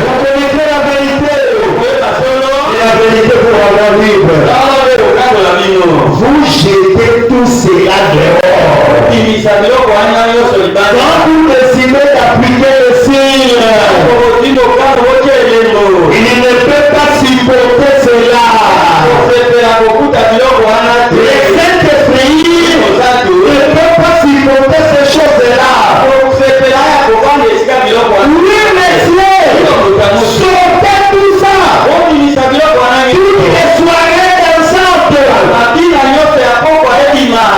Vous connaissez la vérité et la vérité vous rendra libre. Vous jetez tout cela dehors. Quand vous décidez d'appliquer le signe, il ne peut pas supporter cela. Le Saint-Esprit ne peut pas supporter ces choses-là. Oui, messieurs, sortez tout ça. Toutes les soirées dansantes.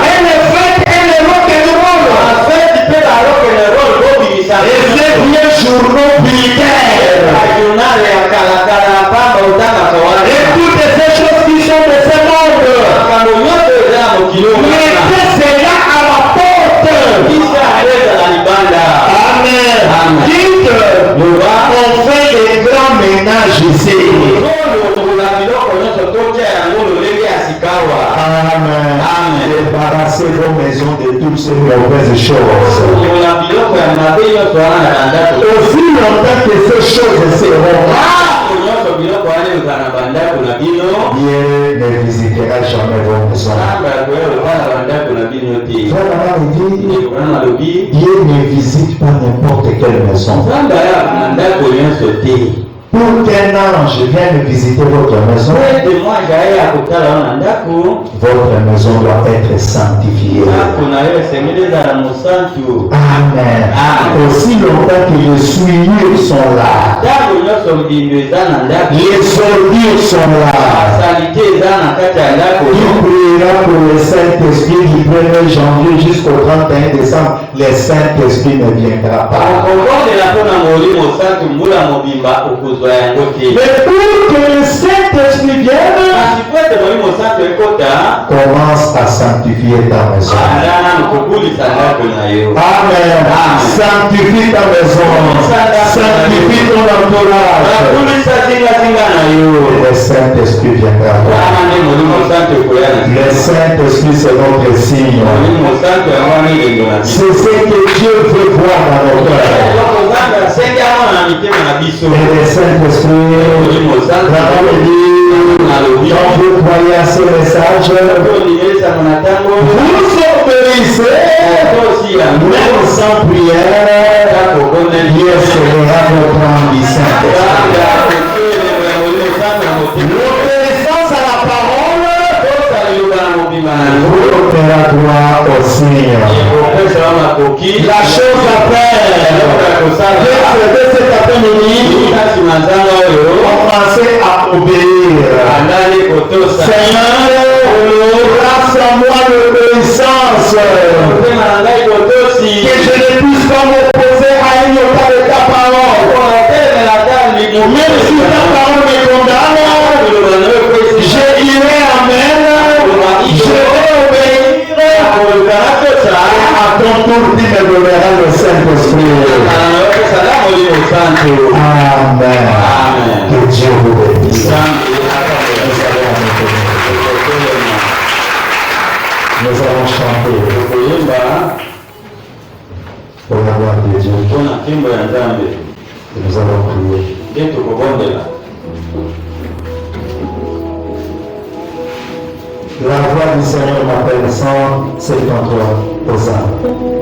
Et les fêtes et les rock'n'roll. Et ces vieux journaux militaires. Et toutes ces choses qui sont de ce monde. Mettez cela à la porte. Amen. Dites, on fait des grands ménages ici. Amen. Débarrassez vos maisons de toutes ces mauvaises choses. Aussi longtemps que ces choses seront là, Dieu ne visitera jamais vos maisons. Dieu ne visite pas n'importe quelle maison. Pour qu'un ange vienne visiter votre maison, votre maison doit être sanctifiée. Amen. Aussi longtemps que les souillures sont là, les ordures sont là, tu prieras pour le Saint-Esprit du 1er janvier jusqu'au 31 décembre. Le Saint-Esprit ne viendra pas. Mais pour que le Saint-Esprit vienne, commence à sanctifier ta maison. Amen. Sanctifie ta maison. Sanctifie ton entourage. Le Saint-Esprit viendra. Le Saint-Esprit, c'est notre signe. C'est ce que Dieu veut voir dans nos cœurs. Et le Saint-Esprit, quand vous croyez à ce message, vous obéissez, même sans prière, Dieu sera votre ambition. L'obéissance à la parole vous fera droit au Seigneur. La chose à faire, dès cet après-midi, commencez à obéir. Seigneur, grâce à moi l'obéissance. que je ne puisse pas m'opposer à une autre de ta parole. Même si ta parole me condamne, je dirai Amen. Je vais obéir. À ton tour, tu me donneras le Saint-Esprit. Amen. Que Dieu vous bénisse. Nous allons chanter pour la gloire de Dieu. Et nous allons prier. La voix du Seigneur m'appelle 173 Hosanna.